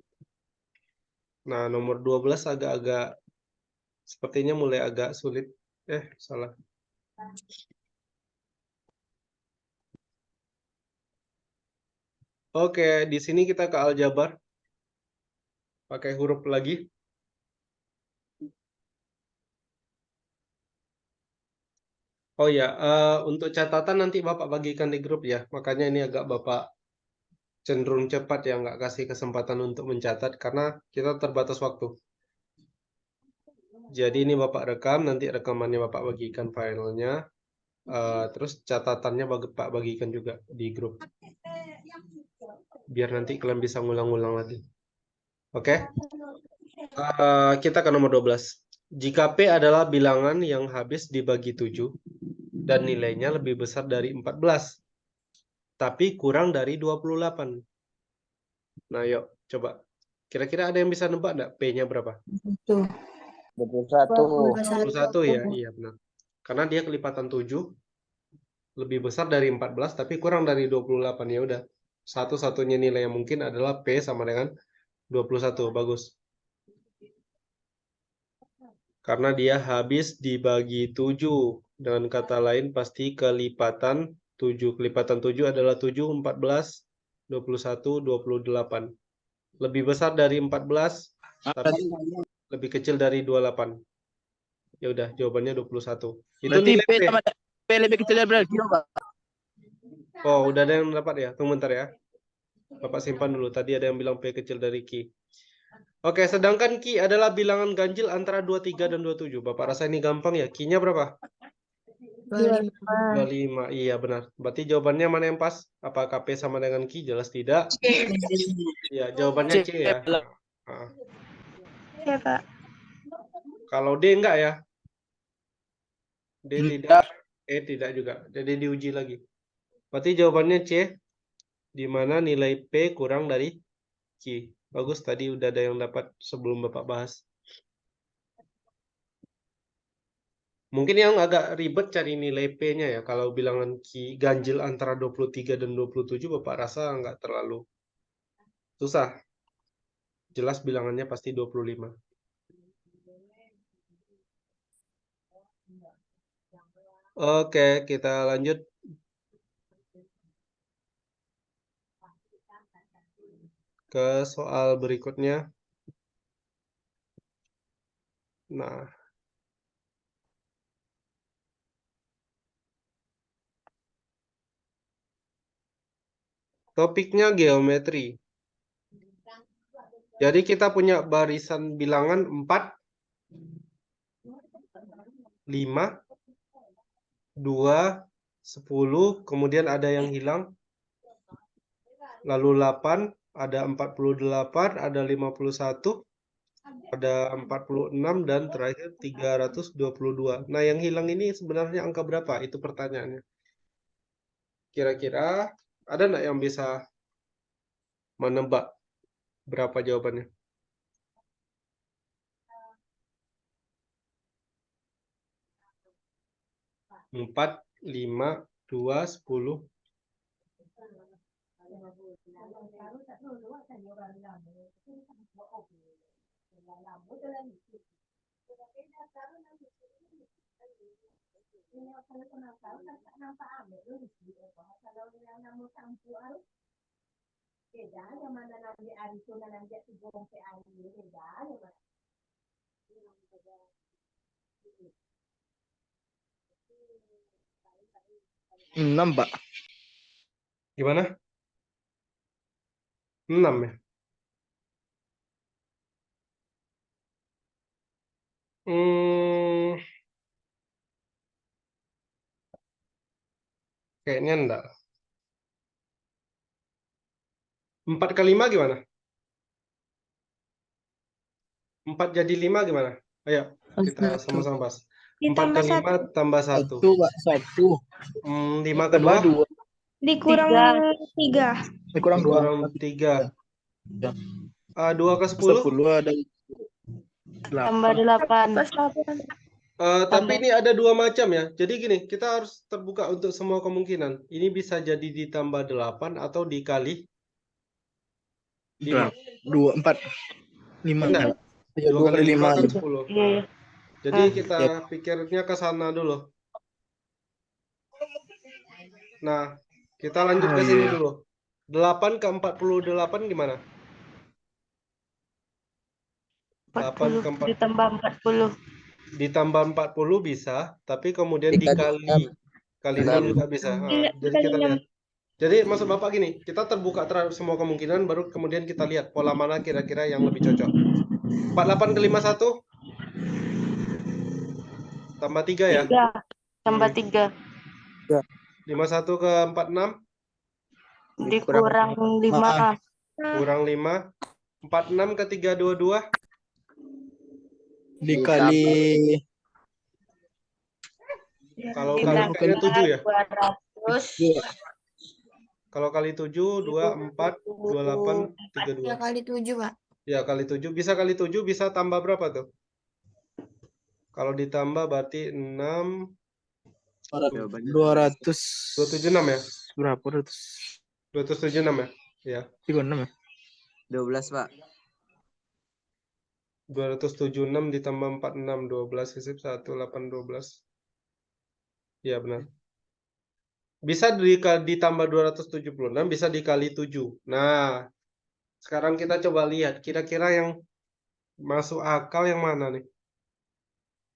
Nah, nomor 12 agak-agak sepertinya mulai agak sulit. Salah. Oke, di sini kita ke aljabar. Pakai huruf lagi. Oh ya, untuk catatan nanti Bapak bagikan di grup ya. Makanya ini agak Bapak cenderung cepat ya, nggak kasih kesempatan untuk mencatat karena kita terbatas waktu. Jadi ini Bapak rekam, nanti rekamannya Bapak bagikan filenya. Terus catatannya Bapak bagikan juga di grup. Biar nanti kalian bisa ngulang-ngulang lagi. Oke? Kita ke nomor 12. Jika P adalah bilangan yang habis dibagi 7 dan nilainya lebih besar dari 14, tapi kurang dari 28. Nah, yuk coba. Kira-kira ada yang bisa nebak enggak P-nya berapa? Tuh. 21. 21 ya, iya benar. Karena dia kelipatan 7 lebih besar dari 14 tapi kurang dari 28. Ya udah. Satu-satunya nilai yang mungkin adalah P sama dengan 21. Bagus. Karena dia habis dibagi 7. Dengan kata lain pasti kelipatan 7. Kelipatan 7 adalah 7, 14, 21, 28. Lebih besar dari 14, tapi lebih kecil dari 28. Ya udah, jawabannya 21. Itu Berarti nilai P P. sama P lebih kecil dari berapa, Pak? Oh, udah ada yang dapat ya? Tunggu bentar ya. Bapak simpan dulu. Tadi ada yang bilang P kecil dari Q. Oke, sedangkan Q adalah bilangan ganjil antara 23 dan 27. Bapak rasa ini gampang ya? Q-nya berapa? 25. 25. Iya, benar. Berarti jawabannya mana yang pas? Apakah P sama dengan Q? Jelas tidak. Iya, jawabannya C ya. Nah, Ya, Pak. kalau D enggak ya? D tidak. E tidak juga. Jadi diuji lagi. Berarti jawabannya C, di mana nilai P kurang dari Q. Bagus, tadi udah ada yang dapat sebelum Bapak bahas. Mungkin yang agak ribet cari nilai P-nya ya. Kalau bilangan Q ganjil antara 23 dan 27, Bapak rasa nggak terlalu susah. Jelas bilangannya pasti 25. Oke, kita lanjut. Ke soal berikutnya. Nah, topiknya geometri. Jadi kita punya barisan bilangan 4, 5, 2, 10, kemudian ada yang hilang. Lalu 8, ada 48, ada 51, ada 46, dan terakhir 322. Nah, yang hilang ini sebenarnya angka berapa? Itu pertanyaannya. Kira-kira ada nggak yang bisa menebak berapa jawabannya? 4, 5, 2, 10. Enam, Pak. Gimana? 6 ya? Hmm, kayaknya enggak. 4 kali 5 gimana? 4 jadi 5 gimana? Ayo, kita sama-sama bahas. 4 Ditambah kali 5 1. tambah 1. Satu, Pak. Satu. 5 Tambah kedua dua. Dikurang 3. Kurang dua. kurang 3. Ya. 2 ke 10. 10 ada Tambah 8. Plus 8. Tapi ini ada dua macam ya. Jadi gini, kita harus terbuka untuk semua kemungkinan. Ini bisa jadi ditambah 8 atau dikali 5. 2, 4, 5. Benar. Ya, 2 2 kali kali 5 5. kan 10. Iya. Jadi kita pikirnya ke sana dulu. Nah, kita lanjut ke sini dulu. 8 ke 48 gimana? 8 ke 40 ditambah 40. ditambah 40 bisa, tapi kemudian Dikali dikali kali 6 juga bisa. Iya, Jadi dikali kita 6. lihat. Jadi maksud Bapak gini, kita terbuka terhadap semua kemungkinan, baru kemudian kita lihat pola mana kira-kira yang lebih cocok. 48 ke 51 tambah 3 ya. 3 tambah 3 51 ke 46 dikurang 5. kurang 5. 46 ke 322 Dikali kalau Kita kayaknya 7 ya. 200. Kalau kali 7 24 28 32. Kali 7, Pak. Ya, kali 7 bisa kali 7 bisa tambah berapa tuh? Kalau ditambah berarti 6 200 276 ya. berapa? 276 ya. Ya. 36 ya. 12, Pak. 276 ditambah 46 12 sisip 1 8 12. Iya benar. Bisa ditambah 276 bisa dikali 7. Nah, sekarang kita coba lihat kira-kira yang masuk akal yang mana nih?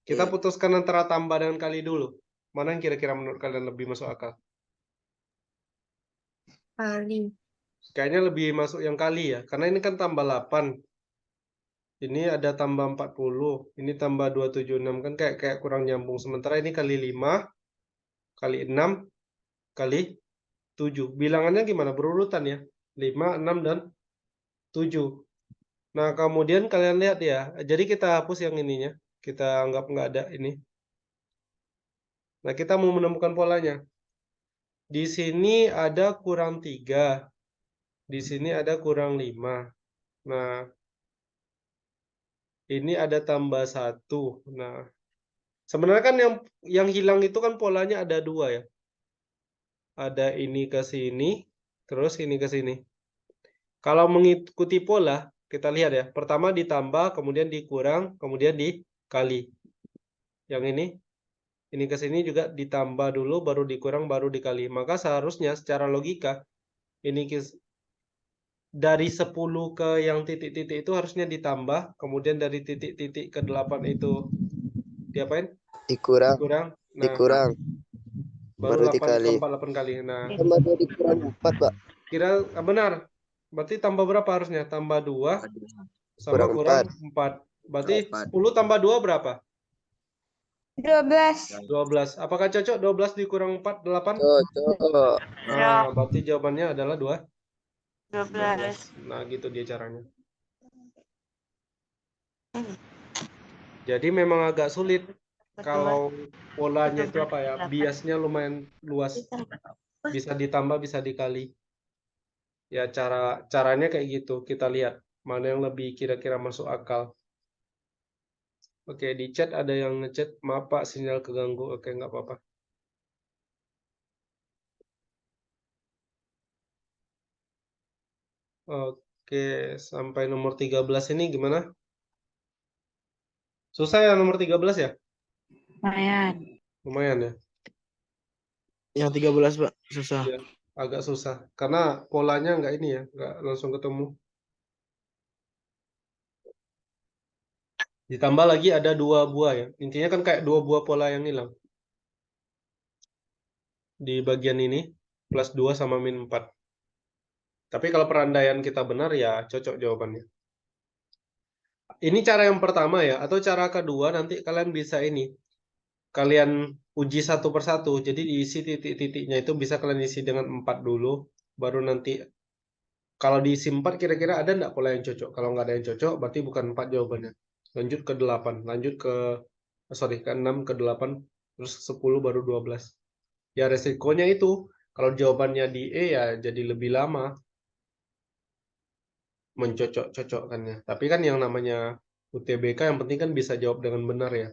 Kita putuskan antara tambah dan kali dulu. Mana yang kira-kira menurut kalian lebih masuk akal? Kali. Kayaknya lebih masuk yang kali ya, karena ini kan tambah 8. Ini ada tambah 40, ini tambah 276 kan kayak kurang nyambung. Sementara ini kali 5, kali 6, kali 7. Bilangannya gimana? Berurutan ya. 5, 6, dan 7. Nah, kemudian kalian lihat ya. Jadi kita hapus yang ininya. Kita anggap nggak ada ini. Nah, kita mau menemukan polanya. Di sini ada kurang 3. Di sini ada kurang 5. Nah, ini ada tambah 1. Nah, sebenarnya kan yang hilang itu kan polanya ada 2 ya. Ada ini ke sini, terus ini ke sini. Kalau mengikuti pola, kita lihat ya. Pertama ditambah, kemudian dikurang, kemudian dikali. Yang ini ke sini juga ditambah dulu, baru dikurang, baru dikali. Maka seharusnya secara logika, ini dari 10 ke yang titik-titik itu harusnya ditambah, kemudian dari titik-titik ke 8 itu diapain? Dikurang, Kurang. Nah, dikurang, baru baru 8 ke dikali. 4, 8 kali. Nah, Tambah 2 dikurang 4, Pak. kira benar. Berarti tambah berapa harusnya? Tambah 2 sama Kurang kurang 4. Berarti 4. 10 tambah 2 berapa? 12. 12. Apakah cocok 12 dikurang 4, 8? Cocok. Nah, berarti jawabannya adalah 12. 12. Nah, gitu dia caranya. Jadi memang agak sulit kalau polanya itu apa ya? Biasnya lumayan luas. Bisa ditambah, bisa dikali. Ya caranya kayak gitu. Kita lihat mana yang lebih kira-kira masuk akal. Oke, di chat ada yang ngechat, maaf Pak, sinyal keganggu. Oke, nggak apa-apa. Oke, sampai nomor 13 ini gimana? Susah ya nomor 13 ya? Lumayan. Lumayan ya. Yang 13 Pak, susah. Iya, agak susah karena polanya nggak ini ya, nggak langsung ketemu. Ditambah lagi ada 2 buah ya. Intinya kan kayak 2 buah pola yang hilang. Di bagian ini plus 2 sama min 4. Tapi kalau perandaian kita benar ya cocok jawabannya. Ini cara yang pertama ya, atau cara kedua nanti kalian bisa ini. Kalian uji satu persatu. Jadi diisi titik-titiknya itu bisa kalian isi dengan 4 dulu, baru nanti kalau diisi 4 kira-kira ada nggak pola yang cocok? Kalau nggak ada yang cocok berarti bukan 4 jawabannya. Lanjut ke 8, lanjut ke ke 6, ke 8, terus 10 baru 12. Ya resikonya itu kalau jawabannya di E ya jadi lebih lama mencocok-cocokkannya. Tapi kan yang namanya UTBK yang penting kan bisa jawab dengan benar ya.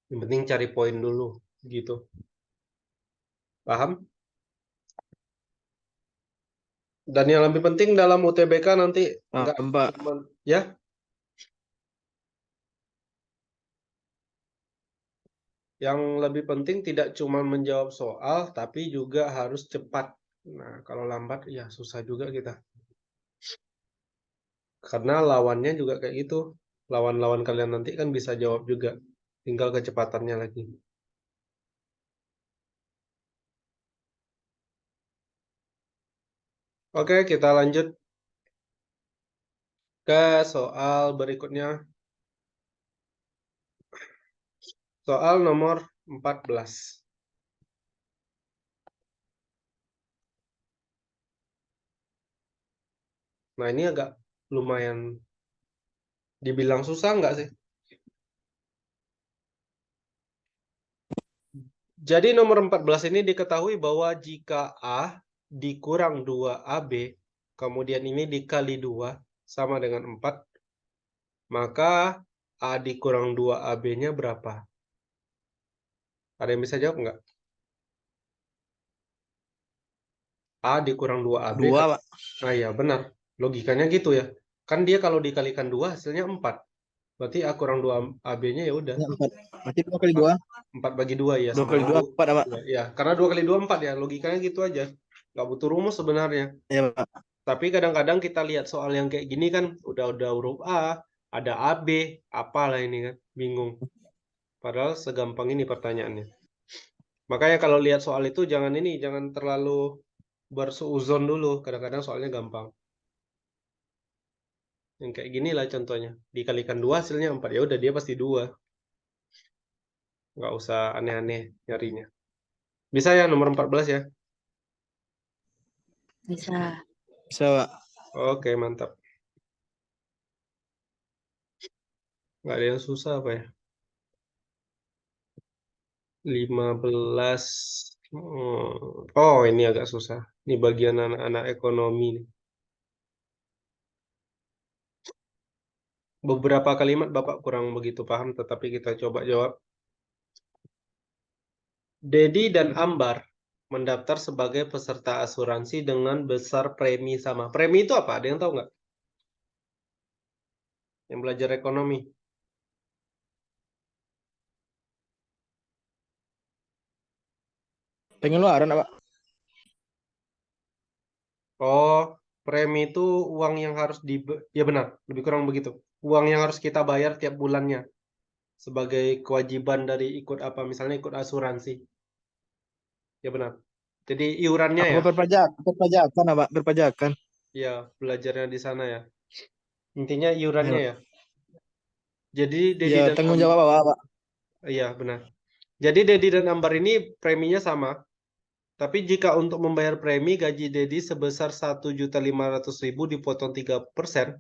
Yang penting cari poin dulu gitu. Paham? Dan yang lebih penting dalam UTBK nanti nggak Paham, Pak. ya. Yang lebih penting tidak cuma menjawab soal, tapi juga harus cepat. Nah, kalau lambat ya susah juga kita. Karena lawannya juga kayak gitu. Lawan-lawan kalian nanti kan bisa jawab juga. Tinggal kecepatannya lagi. Oke, kita lanjut ke soal berikutnya. Soal nomor 14. Nah, ini agak lumayan dibilang susah nggak sih? Jadi nomor 14 ini diketahui bahwa jika A dikurang 2AB, kemudian ini dikali 2 sama dengan 4, maka A dikurang 2AB-nya berapa? Ada yang bisa jawab nggak? A dikurang 2AB. 2, Pak. Nah ya benar. Logikanya gitu ya. Kan dia kalau dikalikan 2 hasilnya 4. Berarti A kurang 2AB-nya ya udah. Ya, 4. Berarti 2 kali 2. 4 bagi 2 ya. 2 kali 2, 4, Pak. Ya, karena 2 kali 2 4 ya. Logikanya gitu aja. Nggak butuh rumus sebenarnya. Ya, Pak. Tapi kadang-kadang kita lihat soal yang kayak gini kan udah huruf A, ada AB, apalah ini kan. Bingung. Padahal segampang ini pertanyaannya. Makanya kalau lihat soal itu jangan terlalu bersuuzon dulu. Kadang-kadang soalnya gampang. Yang kayak gini lah contohnya. Dikalikan 2 hasilnya 4. Ya udah dia pasti 2. Nggak usah aneh-aneh nyarinya. Bisa ya nomor 14 ya? Bisa. Bisa, Pak. Oke, mantap. Nggak ada yang susah apa ya? 15. Oh, ini agak susah. Ini bagian anak-anak ekonomi nih. Beberapa kalimat Bapak kurang begitu paham, tetapi kita coba jawab. Dedi dan Ambar mendaftar sebagai peserta asuransi dengan besar premi sama. Premi itu apa? Ada yang tahu nggak? Yang belajar ekonomi. Pengeluaran, Pak. Oh, premi itu uang yang harus ya benar, lebih kurang begitu. Uang yang harus kita bayar tiap bulannya sebagai kewajiban dari ikut apa, misalnya ikut asuransi. Ya benar. Jadi iurannya ya. Apa perpajakan, Pak? Perpajakan. Ya, belajarnya di sana ya. Intinya iurannya ya. Jadi Dedi Ya, dan tanggung jawab Bapak, Pak. Iya, benar. Jadi Dedi dan Ambar ini preminya sama. Tapi jika untuk membayar premi gaji Dedi sebesar 1.500.000 dipotong 3%,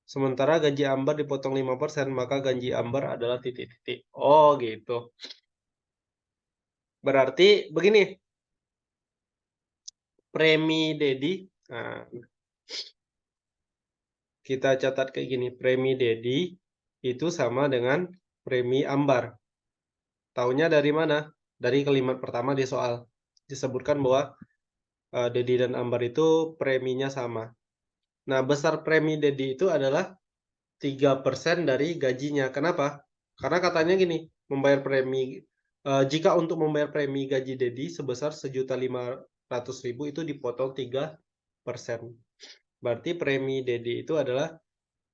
sementara gaji Ambar dipotong 5%, maka gaji Ambar adalah titik-titik. Oh, gitu. Berarti begini. Premi Dedi, nah, kita catat kayak gini. Premi Dedi itu sama dengan premi Ambar. Taunya dari mana? Dari kalimat pertama di soal. Disebutkan bahwa Dedi dan Ambar itu preminya sama. Nah, besar premi Dedi itu adalah 3% dari gajinya. Kenapa? Karena katanya gini, membayar premi jika untuk membayar premi gaji Dedi sebesar 1.500.000 itu dipotong 3%. Berarti premi Dedi itu adalah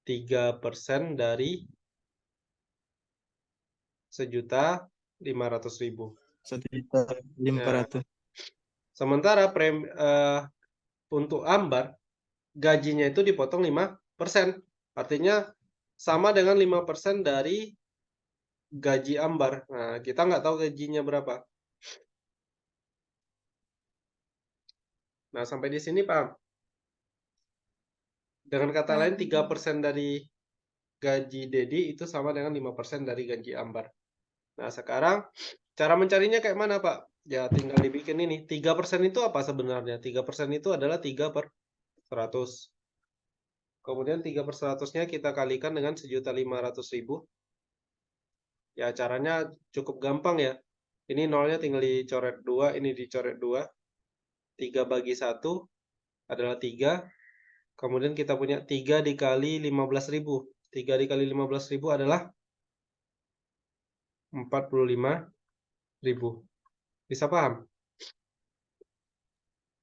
3% dari 1.500.000. 1.500.000. Sementara untuk Ambar gajinya itu dipotong 5%. Artinya sama dengan 5% dari gaji Ambar. Nah, kita nggak tahu gajinya berapa. Nah, sampai di sini paham? Dengan kata lain, 3% dari gaji Dedi itu sama dengan 5% dari gaji Ambar. Nah, sekarang cara mencarinya kayak mana, Pak? Ya, tinggal dibikin ini. 3% itu apa sebenarnya? 3% itu adalah 3/100. Kemudian 3/100-nya kita kalikan dengan 1.500.000. Ya, caranya cukup gampang ya. Ini nolnya tinggal dicoret 2, ini dicoret 2. 3 bagi 1 adalah 3. Kemudian kita punya 3 dikali 15.000. 3 dikali 15.000 adalah 45.000. Bisa paham?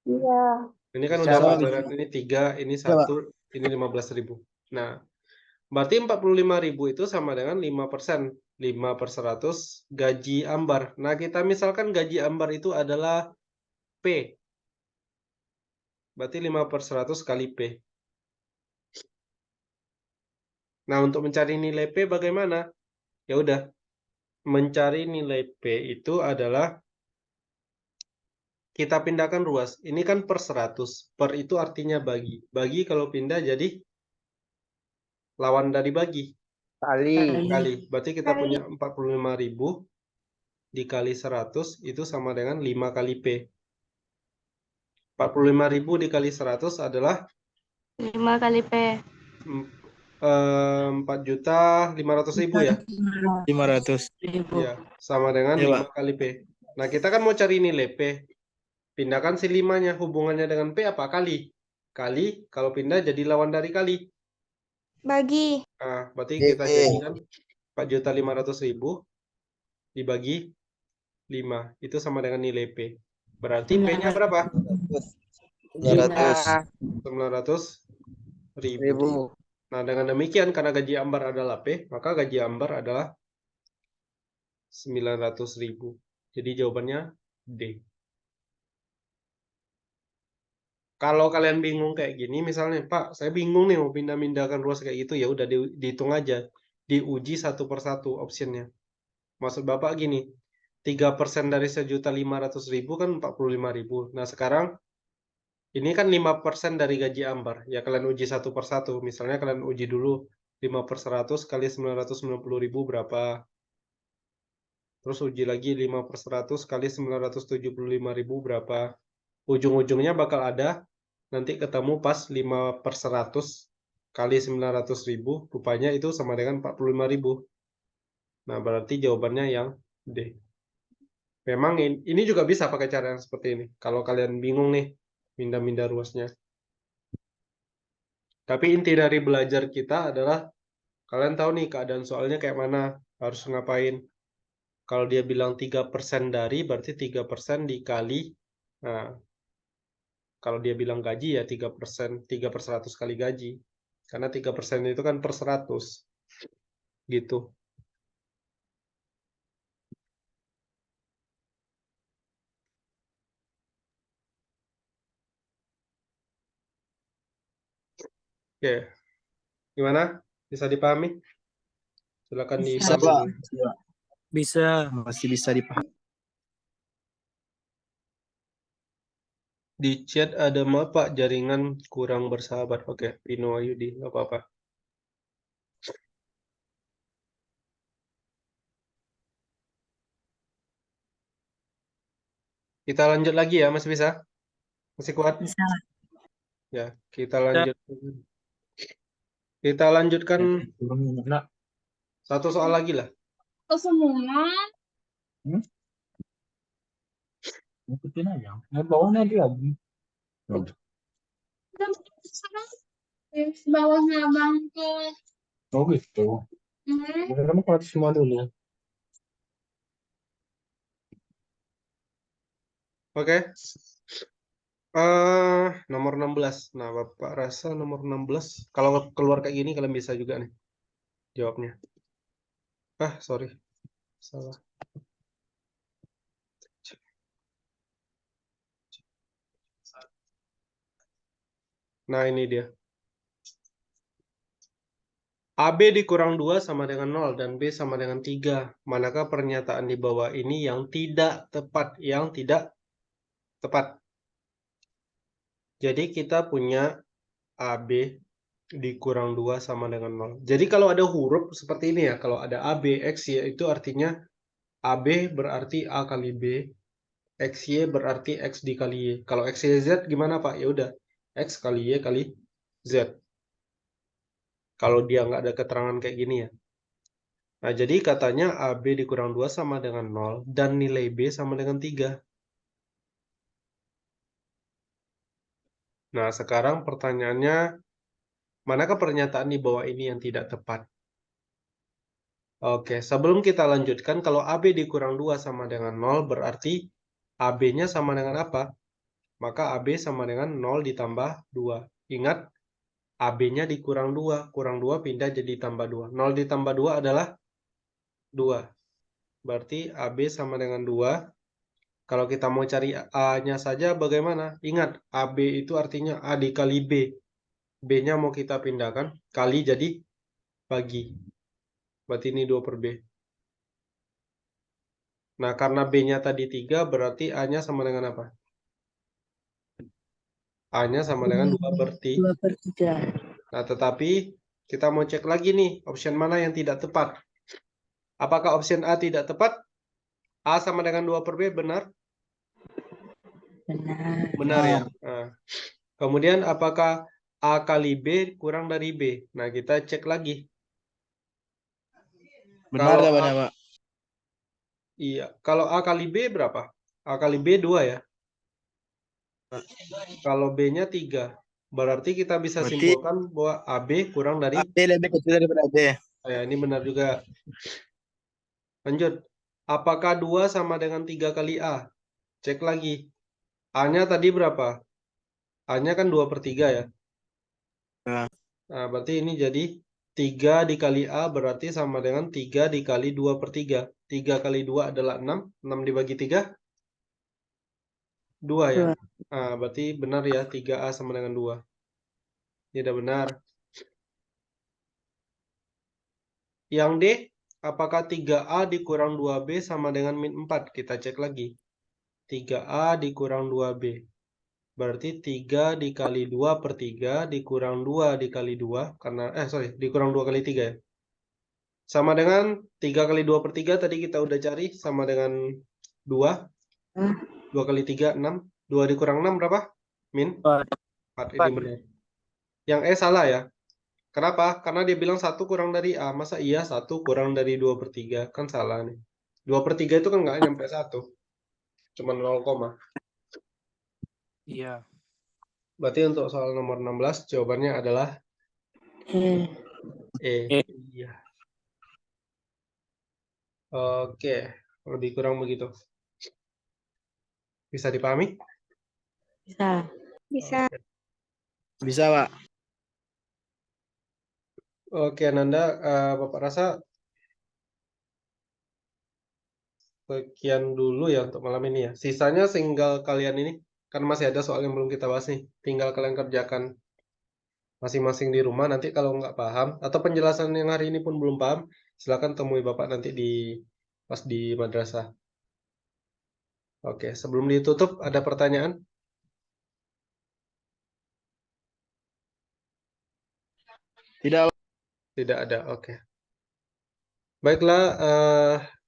Iya. Ini kan Bisa, udah Pak. pelajaran ini 3, ini Bisa, Pak. 1, ini 15.000. Nah, berarti 45.000 itu sama dengan 5%. 5/100 gaji Ambar. Nah, kita misalkan gaji Ambar itu adalah P. Berarti 5/100 kali P. Nah, untuk mencari nilai P bagaimana? Ya udah, mencari nilai P itu adalah kita pindahkan ruas. Ini kan per 100. Per itu artinya bagi. Bagi kalau pindah jadi lawan dari bagi. Kali. Berarti kita punya 45.000 dikali 100 itu sama dengan 5 kali P. 45.000 dikali 100 adalah 5 kali P. 4.500.000 ya? 500. Ya, sama dengan Ya, 5 kali P. Nah, kita kan mau cari nilai P. Pindahkan si 5-nya. Hubungannya dengan P apa? Kali. Kali, kalau pindah jadi lawan dari kali. Bagi. Nah, berarti kita jadikan 4.500.000 dibagi 5. Itu sama dengan nilai P. Berarti P-nya berapa? 900.000. Nah, dengan demikian, karena gaji Ambar adalah P, maka gaji Ambar adalah 900.000. Jadi jawabannya D. Kalau kalian bingung kayak gini, misalnya, Pak, saya bingung nih mau pindah-pindahkan ruas kayak gitu, ya udah dihitung aja. Diuji satu persatu optionnya. Maksud Bapak gini, 3% dari 1.500.000 kan 45.000. Nah, sekarang ini kan 5% dari gaji Ambar. Ya, kalian uji satu persatu. Misalnya kalian uji dulu 5/100 kali 990.000 berapa. Terus uji lagi 5/100 kali 975.000 berapa. Ujung-ujungnya bakal ada. Nanti ketemu pas 5/100 kali 900.000. Rupanya itu sama dengan 45.000. Nah, berarti jawabannya yang D. Memang ini juga bisa pakai cara yang seperti ini. Kalau kalian bingung nih, pindah-pindah ruasnya. Tapi inti dari belajar kita adalah kalian tahu nih keadaan soalnya kayak mana, harus ngapain. Kalau dia bilang 3% dari, berarti 3% dikali. Nah, kalau dia bilang gaji ya 3%, 3/100 kali gaji. Karena 3% itu kan per 100. Gitu. Oke. Gimana? Bisa dipahami? Silakan Bisa, dibagi. Pak. Bisa. Masih bisa dipahami. Di chat ada Pak jaringan kurang bersahabat. Oke, Pino Ayudi, nggak apa-apa. Kita lanjut lagi ya, masih bisa? Masih kuat? Bisa. Ya, kita lanjut. Kita lanjutkan satu soal lagi lah. Semua. Ikutin aja. Mau bawanya dia lagi. Bawahnya bangku. Oh gitu. Kamu kuat semua dulu. Oke. Nomor 16. Nah, Bapak rasa nomor 16 kalau keluar kayak gini kalian bisa juga nih jawabnya. Sorry. Salah. Nah, ini dia. AB dikurang 2 sama dengan 0 dan B sama dengan 3. Manakah pernyataan di bawah ini yang tidak tepat? Yang tidak tepat. Jadi kita punya AB dikurang 2 sama dengan 0. Jadi kalau ada huruf seperti ini ya, kalau ada AB, X, Y, itu artinya AB berarti A kali B, XY berarti X dikali Y. Kalau X, Y, Z gimana Pak? Ya udah, X kali Y kali Z. Kalau dia nggak ada keterangan kayak gini ya. Nah, jadi katanya AB dikurang 2 sama dengan 0 dan nilai B sama dengan 3. Nah, sekarang pertanyaannya, manakah pernyataan di bawah ini yang tidak tepat? Oke, sebelum kita lanjutkan, kalau AB dikurang 2 sama dengan 0 berarti AB-nya sama dengan apa? Maka AB sama dengan 0 ditambah 2. Ingat, AB-nya dikurang 2. Kurang 2 pindah jadi tambah 2. 0 ditambah 2 adalah 2. Berarti AB sama dengan 2. Kalau kita mau cari A-nya saja bagaimana? Ingat, AB itu artinya A dikali B. B-nya mau kita pindahkan, kali jadi bagi. Berarti ini 2 per B. Nah, karena B-nya tadi 3, berarti A-nya sama dengan apa? A-nya sama dengan 2 per 3. 2 per 3. Nah, tetapi kita mau cek lagi nih, option mana yang tidak tepat. Apakah option A tidak tepat? A sama dengan 2 per B, benar? Benar. Benar ya. Nah, kemudian apakah A kali B kurang dari B? Nah, kita cek lagi. Benar Kalau jawabannya, A- Pak. Iya, kalau A kali B berapa? A kali B 2 ya. Kalau B-nya 3. Berarti kita bisa Berarti simpulkan bahwa AB kurang dari... AB lebih kecil daripada B. Ya, ini benar juga. Lanjut. Apakah 2 sama dengan 3 kali A? Cek lagi. A-nya tadi berapa? A-nya kan 2 per 3 ya. Ya. Nah, berarti ini jadi 3 dikali A berarti sama dengan 3 dikali 2 per 3. 3 kali 2 adalah 6. 6 dibagi 3? 2 ya. Nah, berarti benar ya. 3A sama dengan 2. Tidak benar. Yang D, apakah 3A dikurang 2B sama dengan min 4? Kita cek lagi. 3A dikurang 2B. Berarti 3 dikali 2 per 3 dikurang 2 dikali 2. Karena, dikurang 2 kali 3 ya. Sama dengan 3 kali 2 per 3 tadi kita udah cari. Sama dengan 2. 2 kali 3, 6. 2 dikurang 6 berapa? Min? 4. Ini benar. Yang E salah ya. Kenapa? Karena dia bilang 1 kurang dari A. Masa iya 1 kurang dari 2 per 3? Kan salah nih. 2 per 3 itu kan nggak nyampe 1. Cuma 0, Iya. berarti untuk soal nomor 16 jawabannya adalah E. Iya. Oke. Lebih kurang begitu. Bisa dipahami? Bisa. Bisa. Bisa, Pak. Oke, Nanda, Bapak rasa sekian dulu ya untuk malam ini ya. Sisanya tinggal kalian ini, kan masih ada soal yang belum kita bahas nih. Tinggal kalian kerjakan masing-masing di rumah. Nanti kalau nggak paham, atau penjelasan yang hari ini pun belum paham, silakan temui Bapak nanti pas di madrasah. Oke, sebelum ditutup, ada pertanyaan? Tidak, Pak. Tidak ada, oke. Baiklah,